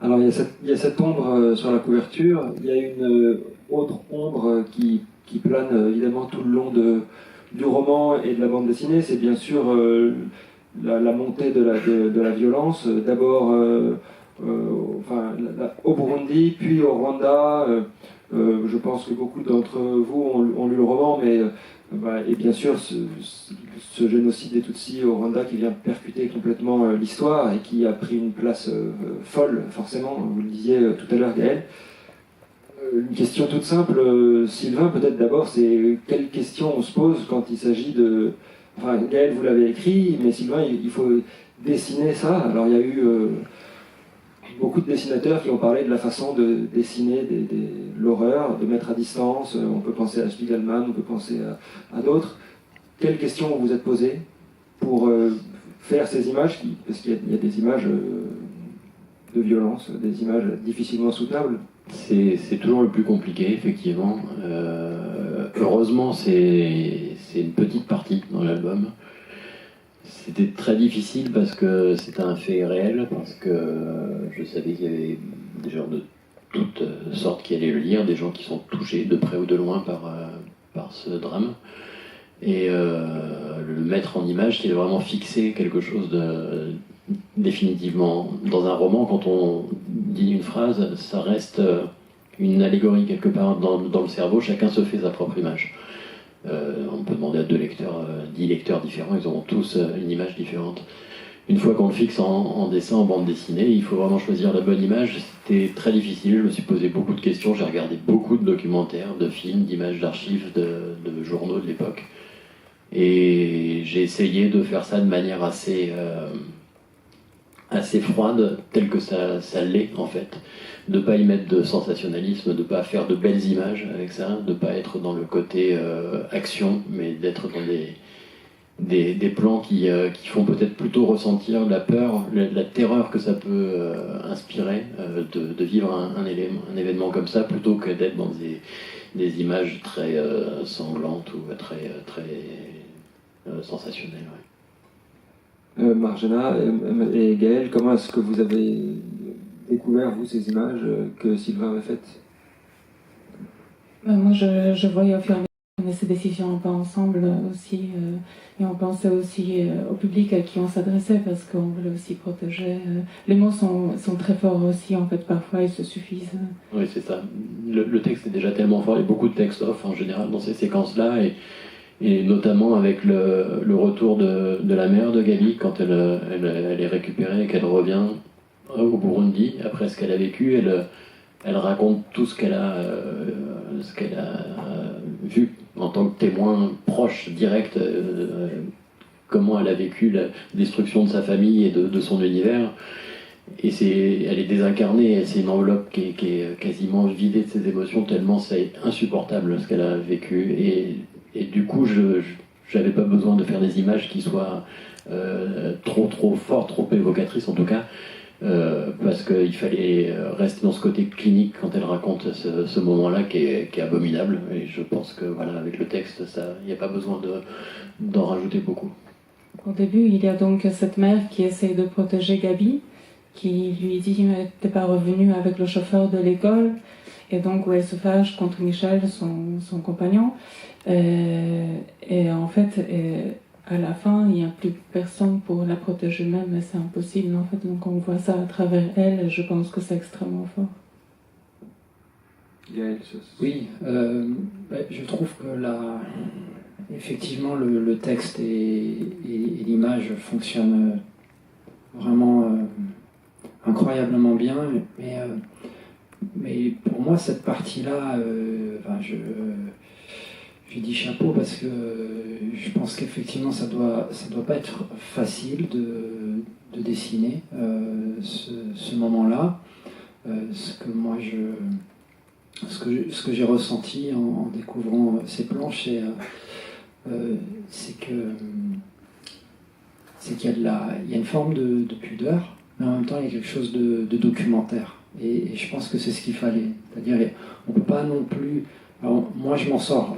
Alors il y a cette ombre sur la couverture, il y a une autre ombre qui plane évidemment tout le long du roman et de la bande dessinée, c'est bien sûr la montée de la violence, d'abord au Burundi, puis au Rwanda. Je pense que beaucoup d'entre vous ont lu le roman, mais et bien sûr ce génocide des Tutsis au Rwanda qui vient percuter complètement l'histoire et qui a pris une place folle, forcément, vous le disiez tout à l'heure, Gaël. Une question toute simple, Sylvain, peut-être d'abord, c'est quelle question on se pose quand il s'agit de... Enfin, Gaël, vous l'avez écrit, mais Sylvain, il faut dessiner ça. Alors, il y a eu beaucoup de dessinateurs qui ont parlé de la façon de dessiner l'horreur, de mettre à distance. On peut penser à Spiegelman, on peut penser à d'autres. Quelles questions vous vous êtes posées pour faire ces images parce qu'il y a des images de violence, des images difficilement soutenables. C'est toujours le plus compliqué, effectivement. Heureusement, c'est une petite partie dans l'album. C'était très difficile parce que c'était un fait réel, parce que je savais qu'il y avait des gens de toutes sortes qui allaient le lire, des gens qui sont touchés de près ou de loin par ce drame. Et le mettre en image, c'est vraiment fixer quelque chose de définitivement. Dans un roman, quand on dit une phrase, ça reste une allégorie quelque part dans le cerveau, chacun se fait sa propre image. On peut demander à 10 lecteurs différents, ils auront tous une image différente. Une fois qu'on le fixe en dessin, en bande dessinée, il faut vraiment choisir la bonne image. C'était très difficile, je me suis posé beaucoup de questions, j'ai regardé beaucoup de documentaires, de films, d'images d'archives, de journaux de l'époque. Et j'ai essayé de faire ça de manière assez froide, telle que ça l'est en fait. De ne pas y mettre de sensationnalisme, de ne pas faire de belles images avec ça, de ne pas être dans le côté action, mais d'être dans des plans qui font peut-être plutôt ressentir la peur, la terreur que ça peut inspirer de vivre un événement comme ça, plutôt que d'être dans des images très sanglantes ou très sensationnelles. Ouais. Marjana et Gaël, comment est-ce que vous avez découvert, vous, ces images que Sylvain avait faites? Moi, je voyais au fur et à mesure qu'on prenait ces décisions un peu ensemble aussi, et on pensait aussi au public à qui on s'adressait, parce qu'on voulait aussi protéger. Les mots sont très forts aussi, en fait, parfois ils se suffisent. Oui, c'est ça. Le texte est déjà tellement fort, il y a beaucoup de textes off en général dans ces séquences-là, et notamment avec le retour de la mère de Gabi, quand elle est récupérée et qu'elle revient au Burundi, après ce qu'elle a vécu, elle raconte tout ce qu'elle a vu en tant que témoin proche, direct, comment elle a vécu la destruction de sa famille et de son univers. Et elle est désincarnée, c'est une enveloppe qui est quasiment vidée de ses émotions, tellement c'est insupportable ce qu'elle a vécu. Et du coup, j'avais pas besoin de faire des images qui soient trop fortes, trop évocatrices en tout cas, parce qu'il fallait rester dans ce côté clinique quand elle raconte ce moment-là qui est abominable. Et je pense que voilà, avec le texte, il n'y a pas besoin d'en rajouter beaucoup. Au début, il y a donc cette mère qui essaie de protéger Gabi, qui lui dit « T'es pas revenu avec le chauffeur de l'école ?» Et donc, où elle se fâche contre Michel, son compagnon. Et en fait, à la fin, il n'y a plus personne pour la protéger même, et c'est impossible en fait. Donc on voit ça à travers elle, et je pense que c'est extrêmement fort. Oui, je trouve que effectivement le texte et l'image fonctionnent vraiment incroyablement bien, mais pour moi cette partie-là, je dis chapeau parce que je pense qu'effectivement ça doit pas être facile de dessiner ce moment-là. Ce que j'ai ressenti en découvrant ces planches, c'est qu'il y a une forme de pudeur, mais en même temps il y a quelque chose de documentaire. Et je pense que c'est ce qu'il fallait. C'est-à-dire, on ne peut pas non plus... Alors, moi, je m'en sors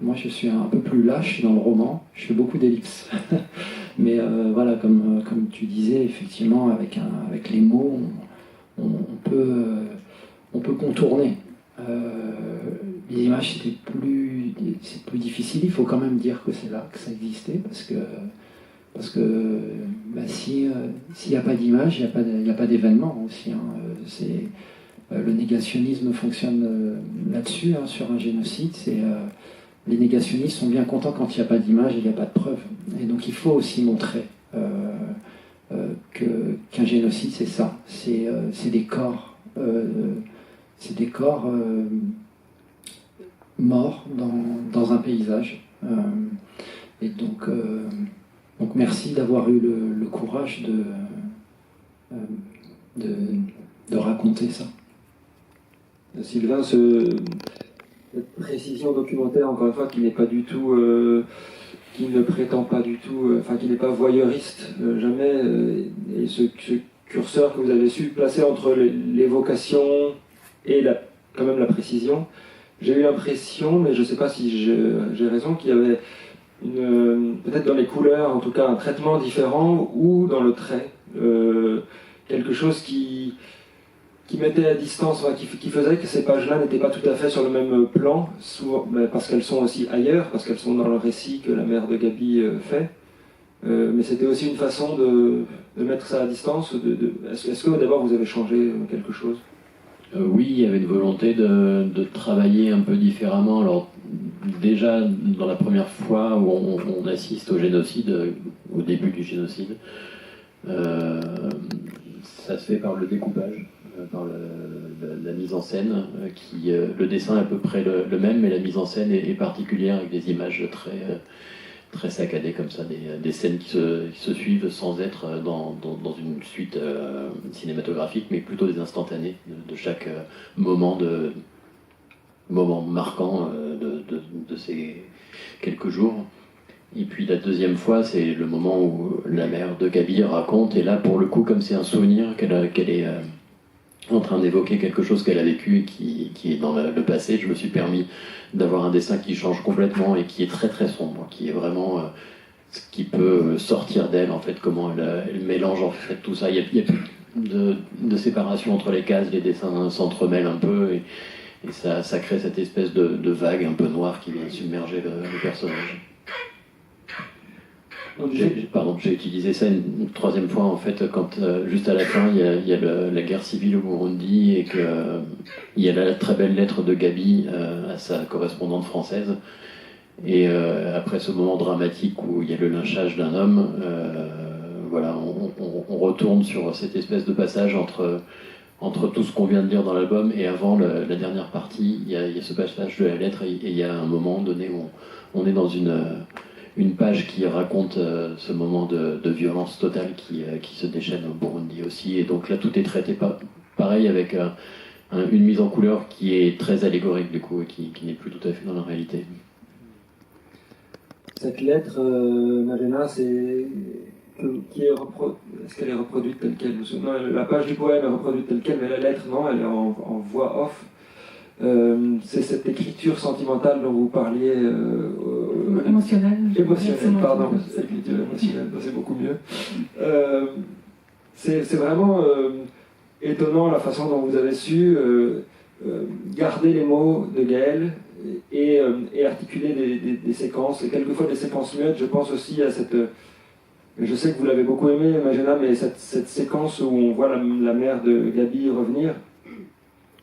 moi, je suis un peu plus lâche dans le roman. Je fais beaucoup d'ellipses. Mais voilà, comme tu disais, effectivement, avec les mots, on peut contourner. Les images, c'est plus difficile. Il faut quand même dire que c'est là que ça existait, parce que Parce que s'il n'y a pas d'image, il n'y a pas d'événement aussi. Le négationnisme fonctionne là-dessus, sur un génocide. Les négationnistes sont bien contents quand il n'y a pas d'image et il n'y a pas de preuve. Et donc il faut aussi montrer qu'un génocide, c'est ça. C'est des corps. C'est des corps morts dans un paysage. Et donc merci d'avoir eu le courage de raconter ça. Sylvain, cette précision documentaire, encore une fois, qui n'est pas du tout, qui ne prétend pas du tout, qui n'est pas voyeuriste, jamais, et ce curseur que vous avez su placer entre l'évocation et quand même la précision, j'ai eu l'impression, mais je ne sais pas si j'ai raison, qu'il y avait peut-être dans les couleurs, en tout cas un traitement différent, ou dans le trait, quelque chose qui mettait à distance, qui faisait que ces pages-là n'étaient pas tout à fait sur le même plan, souvent, parce qu'elles sont aussi ailleurs, parce qu'elles sont dans le récit que la mère de Gaby fait. Mais c'était aussi une façon de mettre ça à distance. Est-ce que d'abord vous avez changé quelque chose ? Oui, il y avait une volonté de travailler un peu différemment. Alors déjà, dans la première fois où on assiste au génocide, au début du génocide, ça se fait par le découpage, par la mise en scène, le dessin est à peu près le même, mais la mise en scène est particulière, avec des images très saccadées comme ça, des scènes qui se suivent sans être dans une suite cinématographique, mais plutôt des instantanés de chaque moment marquant de ces quelques jours. Et puis la deuxième fois, c'est le moment où la mère de Gaby raconte, et là pour le coup, comme c'est un souvenir qu'elle est en train d'évoquer quelque chose qu'elle a vécu et qui est dans le passé, je me suis permis d'avoir un dessin qui change complètement et qui est très très sombre, qui est vraiment ce qui peut sortir d'elle, en fait, comment elle mélange en fait tout ça. Il y a plus de séparation entre les cases, les dessins s'entremêlent un peu et ça crée cette espèce de vague un peu noire qui vient submerger le personnage. J'ai utilisé ça une troisième fois, en fait, quand juste à la fin il y a la guerre civile au Burundi et il y a la très belle lettre de Gaby à sa correspondante française, et après ce moment dramatique où il y a le lynchage d'un homme, voilà, on retourne sur cette espèce de passage entre tout ce qu'on vient de lire dans l'album et avant la dernière partie, il y a ce passage de la lettre, et il y a un moment donné où on est dans une page qui raconte ce moment de violence totale qui se déchaîne au Burundi aussi. Et donc là, tout est traité pareil, avec une mise en couleur qui est très allégorique, du coup, et qui n'est plus tout à fait dans la réalité. Cette lettre, Malena, est-ce qu'elle est reproduite telle quelle ? Non, la page du poème est reproduite telle quelle, mais la lettre, non, elle est en voix off. C'est cette écriture sentimentale dont vous parliez. Émotionnelle, pardon. Écriture émotionnelle, c'est beaucoup mieux. C'est vraiment étonnant la façon dont vous avez su garder les mots de Gaël et articuler des séquences, et quelquefois des séquences muettes. Je pense aussi à cette. Je sais que vous l'avez beaucoup aimé, Magena, mais cette séquence où on voit la mère de Gaby revenir,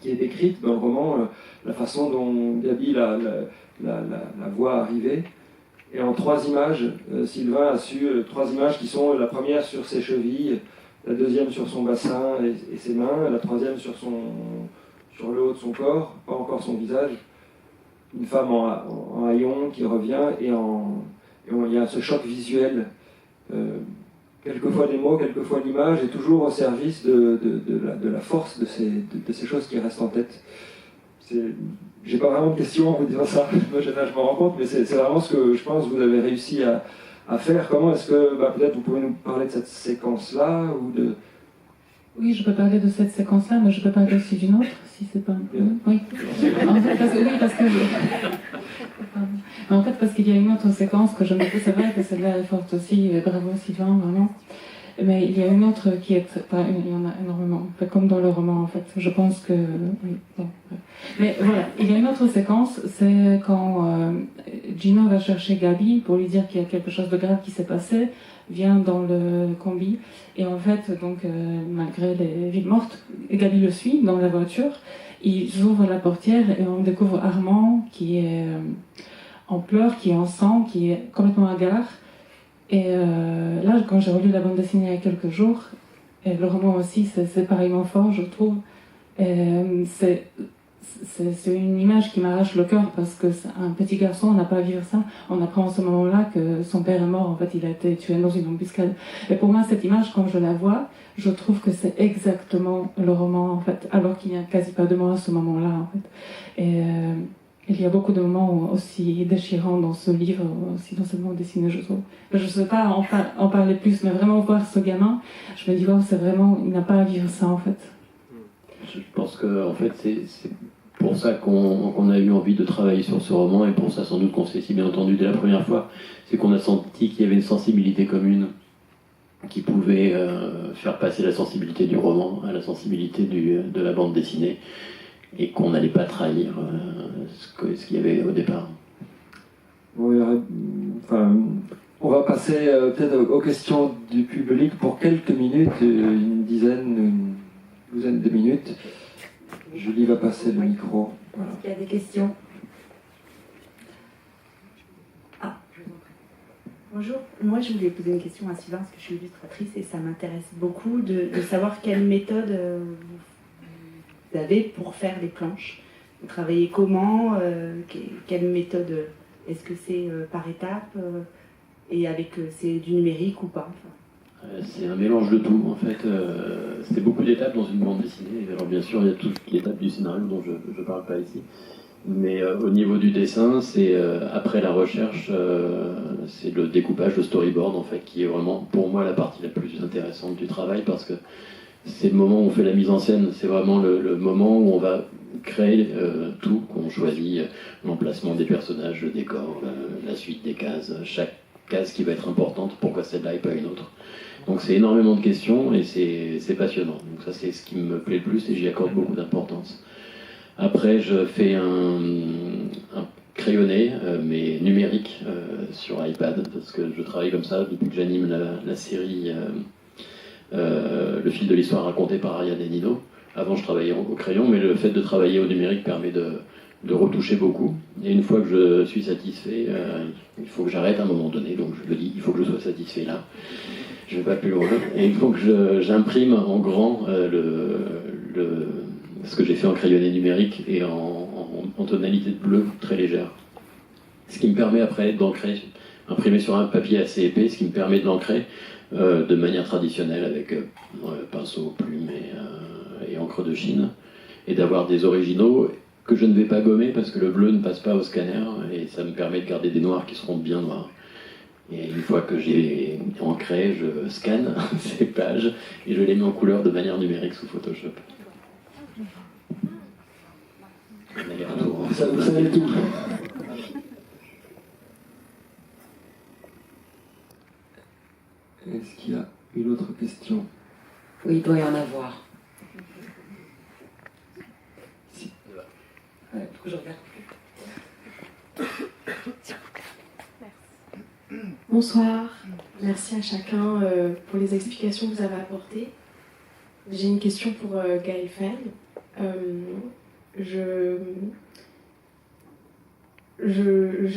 qui est décrite dans le roman, la façon dont Gaby la voit arriver. Et en 3 images, Sylvain a su 3 images qui sont la première sur ses chevilles, la deuxième sur son bassin et ses mains, la troisième sur le haut de son corps, pas encore son visage. Une femme en haillons qui revient, et il y a ce choc visuel. Quelquefois des mots, quelquefois l'image, et toujours au service de la force de ces choses qui restent en tête. J'ai pas vraiment de questions en vous disant ça, je m'en rends compte, mais c'est vraiment ce que je pense que vous avez réussi à faire. Comment est-ce que, peut-être vous pouvez nous parler de cette séquence-là, ou de... Oui, je peux parler de cette séquence-là, mais je peux parler aussi d'une autre, si c'est pas un problème. Oui. En fait, parce qu'il y a une autre séquence que je me dis, c'est vrai que celle-là est forte aussi, et bravo Sylvain, vraiment. Mais il y a une autre qui est... il y en a énormément, comme dans le roman, en fait. Je pense que... Oui, bon, mais voilà, il y a une autre séquence, c'est quand Gino va chercher Gabi pour lui dire qu'il y a quelque chose de grave qui s'est passé, vient dans le combi, et en fait, donc, malgré les villes mortes, Gabi le suit dans la voiture, ils ouvrent la portière et on découvre Armand qui est en pleurs, qui est en sang, qui est complètement hagard. Et là, quand j'ai relu la bande dessinée il y a quelques jours, et le roman aussi, c'est pareillement fort, je trouve. C'est une image qui m'arrache le cœur parce que un petit garçon n'a pas à vivre ça. On apprend en ce moment-là que son père est mort, en fait, il a été tué dans une embuscade. Et pour moi, cette image, quand je la vois, je trouve que c'est exactement le roman, en fait, alors qu'il n'y a quasi pas de moi à ce moment-là, en fait. Et il y a beaucoup de moments aussi déchirants dans ce livre, aussi dans ce bande dessinée, je trouve. Je ne sais pas en parler plus, mais vraiment voir ce gamin, je me dis, wow, c'est vraiment, il n'a pas à vivre ça, en fait. Je pense que en fait, c'est pour ça qu'on a eu envie de travailler sur ce roman, et pour ça sans doute qu'on s'est si bien entendu dès la première fois, c'est qu'on a senti qu'il y avait une sensibilité commune qui pouvait faire passer la sensibilité du roman à la sensibilité de la bande dessinée, et qu'on n'allait pas trahir ce qu'il y avait au départ. Oui, on va passer peut-être aux questions du public pour quelques minutes, une douzaine de minutes. Julie va passer le micro. Voilà. Est-ce qu'il y a des questions? Ah, je vous en prie. Bonjour, moi je voulais poser une question à Sylvain parce que je suis illustratrice et ça m'intéresse beaucoup de savoir quelle méthode vous avez pour faire les planches. Vous travaillez comment, quelle méthode, est-ce que c'est par étapes et avec c'est du numérique ou pas C'est un mélange de tout, en fait. C'est beaucoup d'étapes dans une bande dessinée. Alors bien sûr, il y a toute l'étape du scénario dont je ne parle pas ici. Mais au niveau du dessin, c'est après la recherche, c'est le découpage, le storyboard, en fait, qui est vraiment, pour moi, la partie la plus intéressante du travail, parce que c'est le moment où on fait la mise en scène. C'est vraiment le moment où on va créer tout, qu'on choisit l'emplacement des personnages, le décor, la suite des cases, chaque case qui va être importante, pourquoi celle-là et pas une autre. Donc c'est énormément de questions et c'est passionnant. Donc ça c'est ce qui me plaît le plus et j'y accorde beaucoup d'importance. Après je fais un crayonné, mais numérique, sur iPad, parce que je travaille comme ça depuis que j'anime la série Le fil de l'histoire raconté par Ariane et Nino. Avant je travaillais au crayon, mais le fait de travailler au numérique permet de retoucher beaucoup. Et une fois que je suis satisfait, il faut que j'arrête à un moment donné, donc je le dis, il faut que je sois satisfait là. Je vais pas plus loin. Et donc j'imprime en grand ce que j'ai fait en crayonné numérique et en tonalité de bleu très légère. Ce qui me permet après d'ancrer, imprimer sur un papier assez épais, ce qui me permet de l'ancrer de manière traditionnelle avec pinceau, plume et encre de Chine, et d'avoir des originaux que je ne vais pas gommer parce que le bleu ne passe pas au scanner et ça me permet de garder des noirs qui seront bien noirs. Et une fois que j'ai ancré, je scanne ces pages et je les mets en couleur de manière numérique sous Photoshop. Ça, vous savez tout. Est-ce qu'il y a une autre question? Oui, il doit y en avoir. Si. Ouais, je regarde. Bonsoir, merci à chacun pour les explications que vous avez apportées. J'ai une question pour Gaël Ferg. Je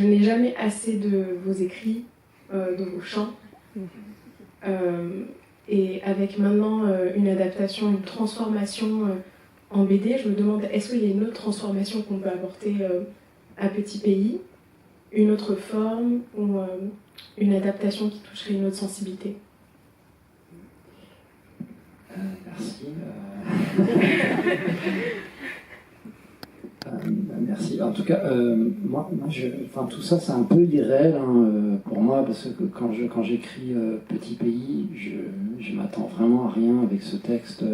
n'ai jamais assez de vos écrits, de vos chants. Et avec maintenant une adaptation, une transformation en BD, je me demande, est-ce qu'il y a une autre transformation qu'on peut apporter à Petit Pays, une autre forme ou une adaptation qui toucherait une autre sensibilité? Merci. Merci. En tout cas, moi tout ça, c'est un peu irréel pour moi, parce que quand j'écris Petit Pays, je m'attends vraiment à rien avec ce texte.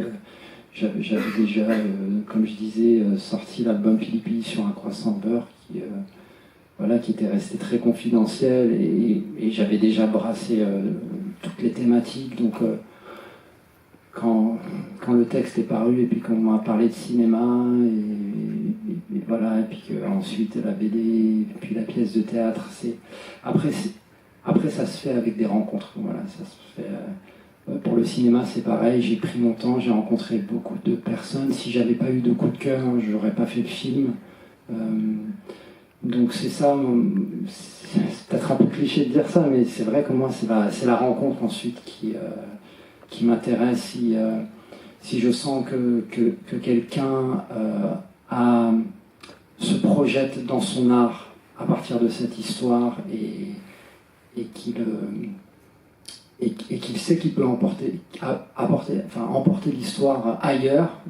J'avais déjà, comme je disais, sorti l'album Philippi sur un croissant beurre qui était resté très confidentiel, et j'avais déjà brassé toutes les thématiques. Donc, quand le texte est paru et puis qu'on m'a parlé de cinéma et voilà, et puis ensuite la BD, et puis la pièce de théâtre, après ça se fait avec des rencontres. Voilà, ça se fait. Pour le cinéma, c'est pareil. J'ai pris mon temps, j'ai rencontré beaucoup de personnes. Si j'avais pas eu de coup de cœur, je n'aurais pas fait le film. Donc c'est ça. C'est peut-être un peu cliché de dire ça, mais c'est vrai que moi, c'est la rencontre ensuite qui m'intéresse. Si je sens que quelqu'un se projette dans son art à partir de cette histoire et qu'il sait qu'il peut emporter l'histoire ailleurs,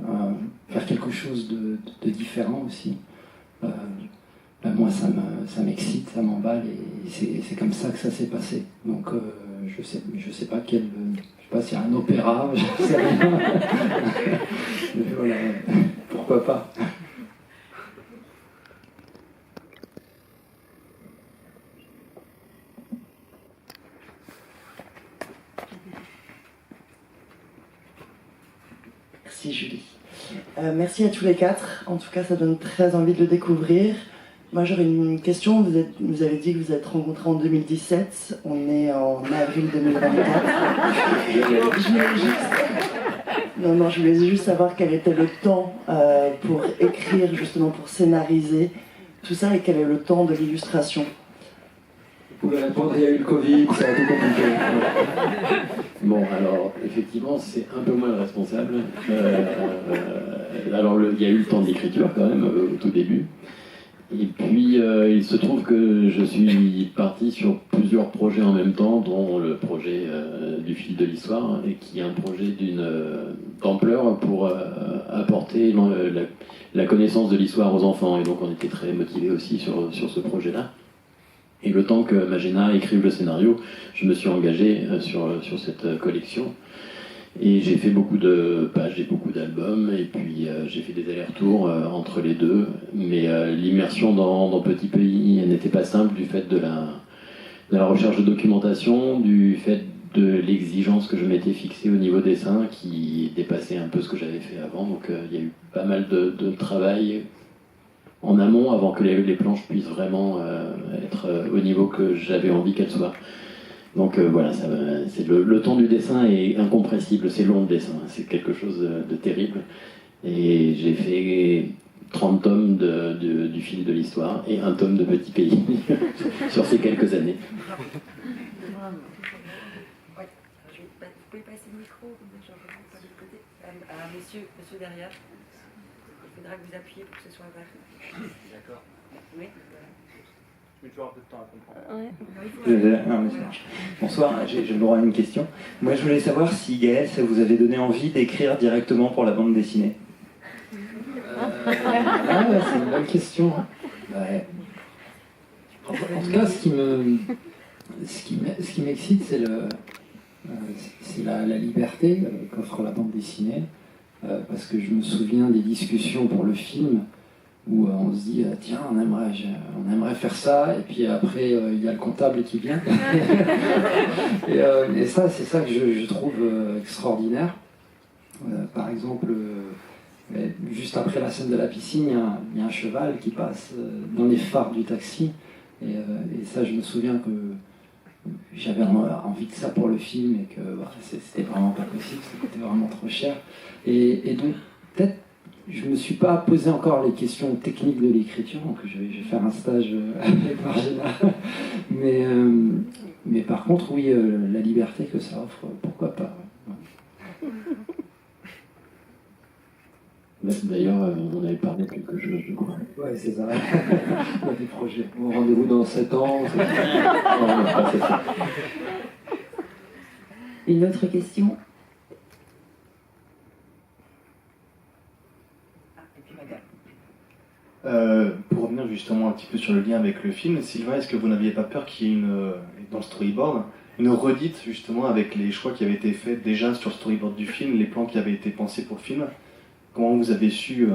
faire quelque chose de différent aussi. Moi, ça m'excite, ça m'emballe, et c'est comme ça que ça s'est passé. Donc, je sais pas s'il y a un opéra, je sais rien. Mais voilà, pourquoi pas. Merci Julie. Merci à tous les quatre. En tout cas, ça donne très envie de le découvrir. Moi, j'aurais une question. Vous avez dit que vous êtes rencontrés en 2017. On est en avril 2024. Je voulais juste savoir quel était le temps pour écrire, justement, pour scénariser tout ça, et quel est le temps de l'illustration. Vous pouvez répondre, il y a eu le Covid, c'est un peu compliqué. Bon, alors, effectivement, c'est un peu moi le responsable. Alors, il y a eu le temps d'écriture, quand même, au tout début. Et puis, il se trouve que je suis parti sur plusieurs projets en même temps, dont le projet du fil de l'histoire, et qui est un projet d'une d'ampleur pour apporter la connaissance de l'histoire aux enfants. Et donc, on était très motivés aussi sur ce projet-là. Et le temps que Magéna écrive le scénario, je me suis engagé sur cette collection. Et j'ai fait beaucoup de pages et beaucoup d'albums, et puis j'ai fait des allers-retours entre les deux. Mais l'immersion dans Petit Pays n'était pas simple du fait de la recherche de documentation, du fait de l'exigence que je m'étais fixée au niveau dessin qui dépassait un peu ce que j'avais fait avant. Donc il y a eu pas mal de travail en amont avant que les planches puissent vraiment être au niveau que j'avais envie qu'elles soient. Donc voilà, c'est le temps du dessin est incompressible, c'est long le dessin, c'est quelque chose de terrible. Et j'ai fait 30 tomes du fil de l'histoire et un tome de Petit Pays sur ces quelques années. Vous pouvez passer le micro, monsieur derrière. Il faudra que vous appuyiez pour que ce soit vert. D'accord. Oui. Je mets toujours un peu de temps à comprendre. Ouais. Bonsoir, j'ai le droit à une question. Moi, je voulais savoir si Gaël, ça vous avait donné envie d'écrire directement pour la bande dessinée. C'est une bonne question. Ouais. En tout cas, ce qui m'excite, c'est la liberté qu'offre la bande dessinée. Parce que je me souviens des discussions pour le film où on se dit tiens, on aimerait faire ça, et puis après il y a le comptable qui vient. et ça, c'est ça que je trouve extraordinaire. Par exemple, juste après la scène de la piscine, il y a un cheval qui passe dans les phares du taxi, et ça, je me souviens que j'avais envie de ça pour le film, et que c'était vraiment pas possible, ça coûtait vraiment trop cher. Et donc, peut-être, je me suis pas posé encore les questions techniques de l'écriture, donc je vais faire un stage avec Margéna. Mais par contre, oui, la liberté que ça offre, pourquoi pas. Ouais. D'ailleurs, on avait parlé de quelque chose, je crois. Ouais, c'est ça. On a des projets. Bon, rendez-vous dans 7 ans. Une autre question. Et puis madame. Pour revenir justement un petit peu sur le lien avec le film, Sylvain, est-ce que vous n'aviez pas peur qu'il y ait dans le storyboard, une redite justement avec les choix qui avaient été faits déjà sur le storyboard du film, les plans qui avaient été pensés pour le film? Comment vous avez su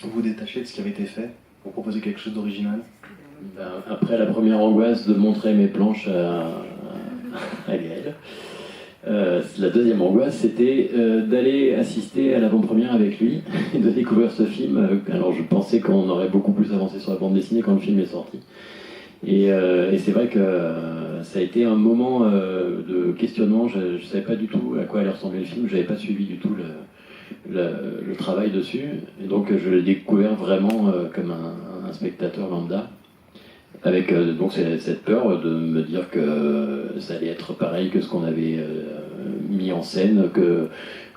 vous détacher de ce qui avait été fait pour proposer quelque chose d'original? Après la première angoisse de montrer mes planches à Gaël, La deuxième angoisse, c'était d'aller assister à l'avant-première avec lui et de découvrir ce film. Alors je pensais qu'on aurait beaucoup plus avancé sur la bande dessinée quand le film est sorti. Et c'est vrai que ça a été un moment de questionnement. Je ne savais pas du tout à quoi allait ressembler le film. Je n'avais pas suivi du tout le travail dessus. Et donc je l'ai découvert vraiment comme un spectateur lambda. Avec donc cette peur de me dire que ça allait être pareil que ce qu'on avait mis en scène, que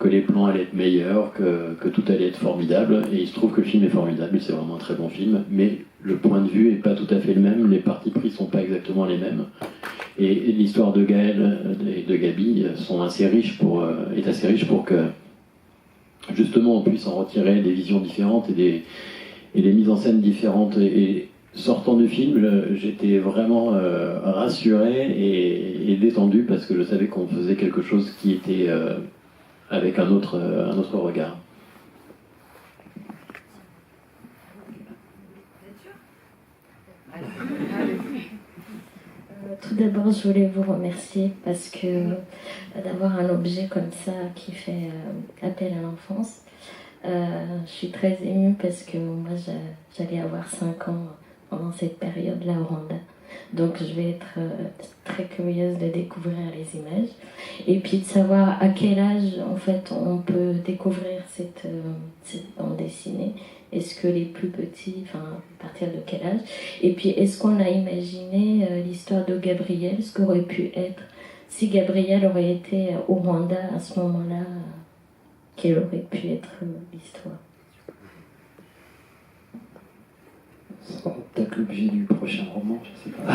les plans allaient être meilleurs, que tout allait être formidable. Et il se trouve que le film est formidable, c'est vraiment un très bon film, mais le point de vue n'est pas tout à fait le même, les partis pris sont pas exactement les mêmes. Et l'histoire de Gaël et de Gabi est assez riche pour que justement on puisse en retirer des visions différentes et des mises en scène différentes. Et sortant du film, j'étais vraiment rassuré et détendu parce que je savais qu'on faisait quelque chose qui était avec un autre regard. Tout d'abord, je voulais vous remercier parce que d'avoir un objet comme ça qui fait appel à l'enfance, je suis très émue parce que moi, j'allais avoir 5 ans pendant cette période-là au Rwanda. Donc je vais être très curieuse de découvrir les images et puis de savoir à quel âge en fait on peut découvrir cette bande dessinée. Est-ce que les plus petits, enfin à partir de quel âge? Et puis est-ce qu'on a imaginé l'histoire de Gabriel, ce qu'aurait pu être si Gabriel aurait été au Rwanda à ce moment-là, quelle aurait pu être l'histoire? Ce sera peut-être l'objet du prochain roman, je sais pas.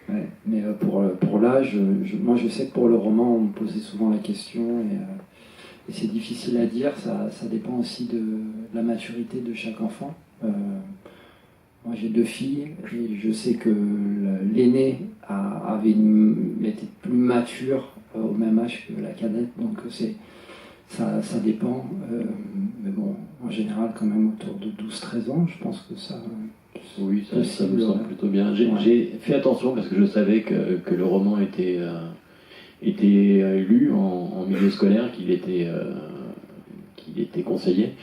Ouais, mais pour l'âge, moi je sais que pour le roman, on me posait souvent la question et c'est difficile à dire, ça dépend aussi de la maturité de chaque enfant. Moi j'ai 2 filles et je sais que l'aînée était plus mature au même âge que la cadette, donc ça dépend, mais bon, en général, quand même autour de 12-13 ans, je pense que ça... Oui, ça me semble plutôt bien. J'ai fait attention parce que je savais que le roman était lu en milieu scolaire, qu'il était conseillé.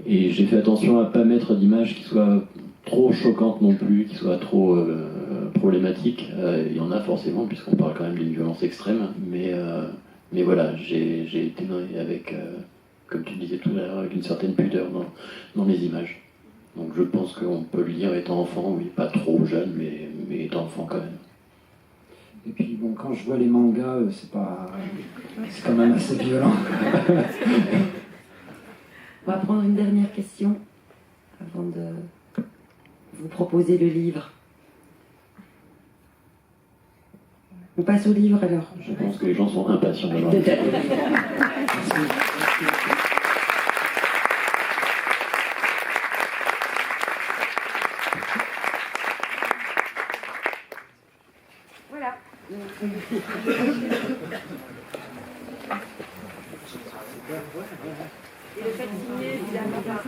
Et j'ai fait attention à ne pas mettre d'images qui soient trop choquantes non plus, qui soient trop problématiques. Il y en a forcément, puisqu'on parle quand même d'une violence extrême, mais voilà, j'ai été avec, comme tu le disais tout à l'heure, avec une certaine pudeur dans les images. Donc je pense qu'on peut le lire étant enfant, oui, pas trop jeune, mais étant enfant quand même. Et puis bon, quand je vois les mangas, c'est quand même assez violent. On va prendre une dernière question avant de vous proposer le livre. On passe au livre alors. Je pense que les gens sont impatients d'avoir. Voilà. Et le fait signer évidemment par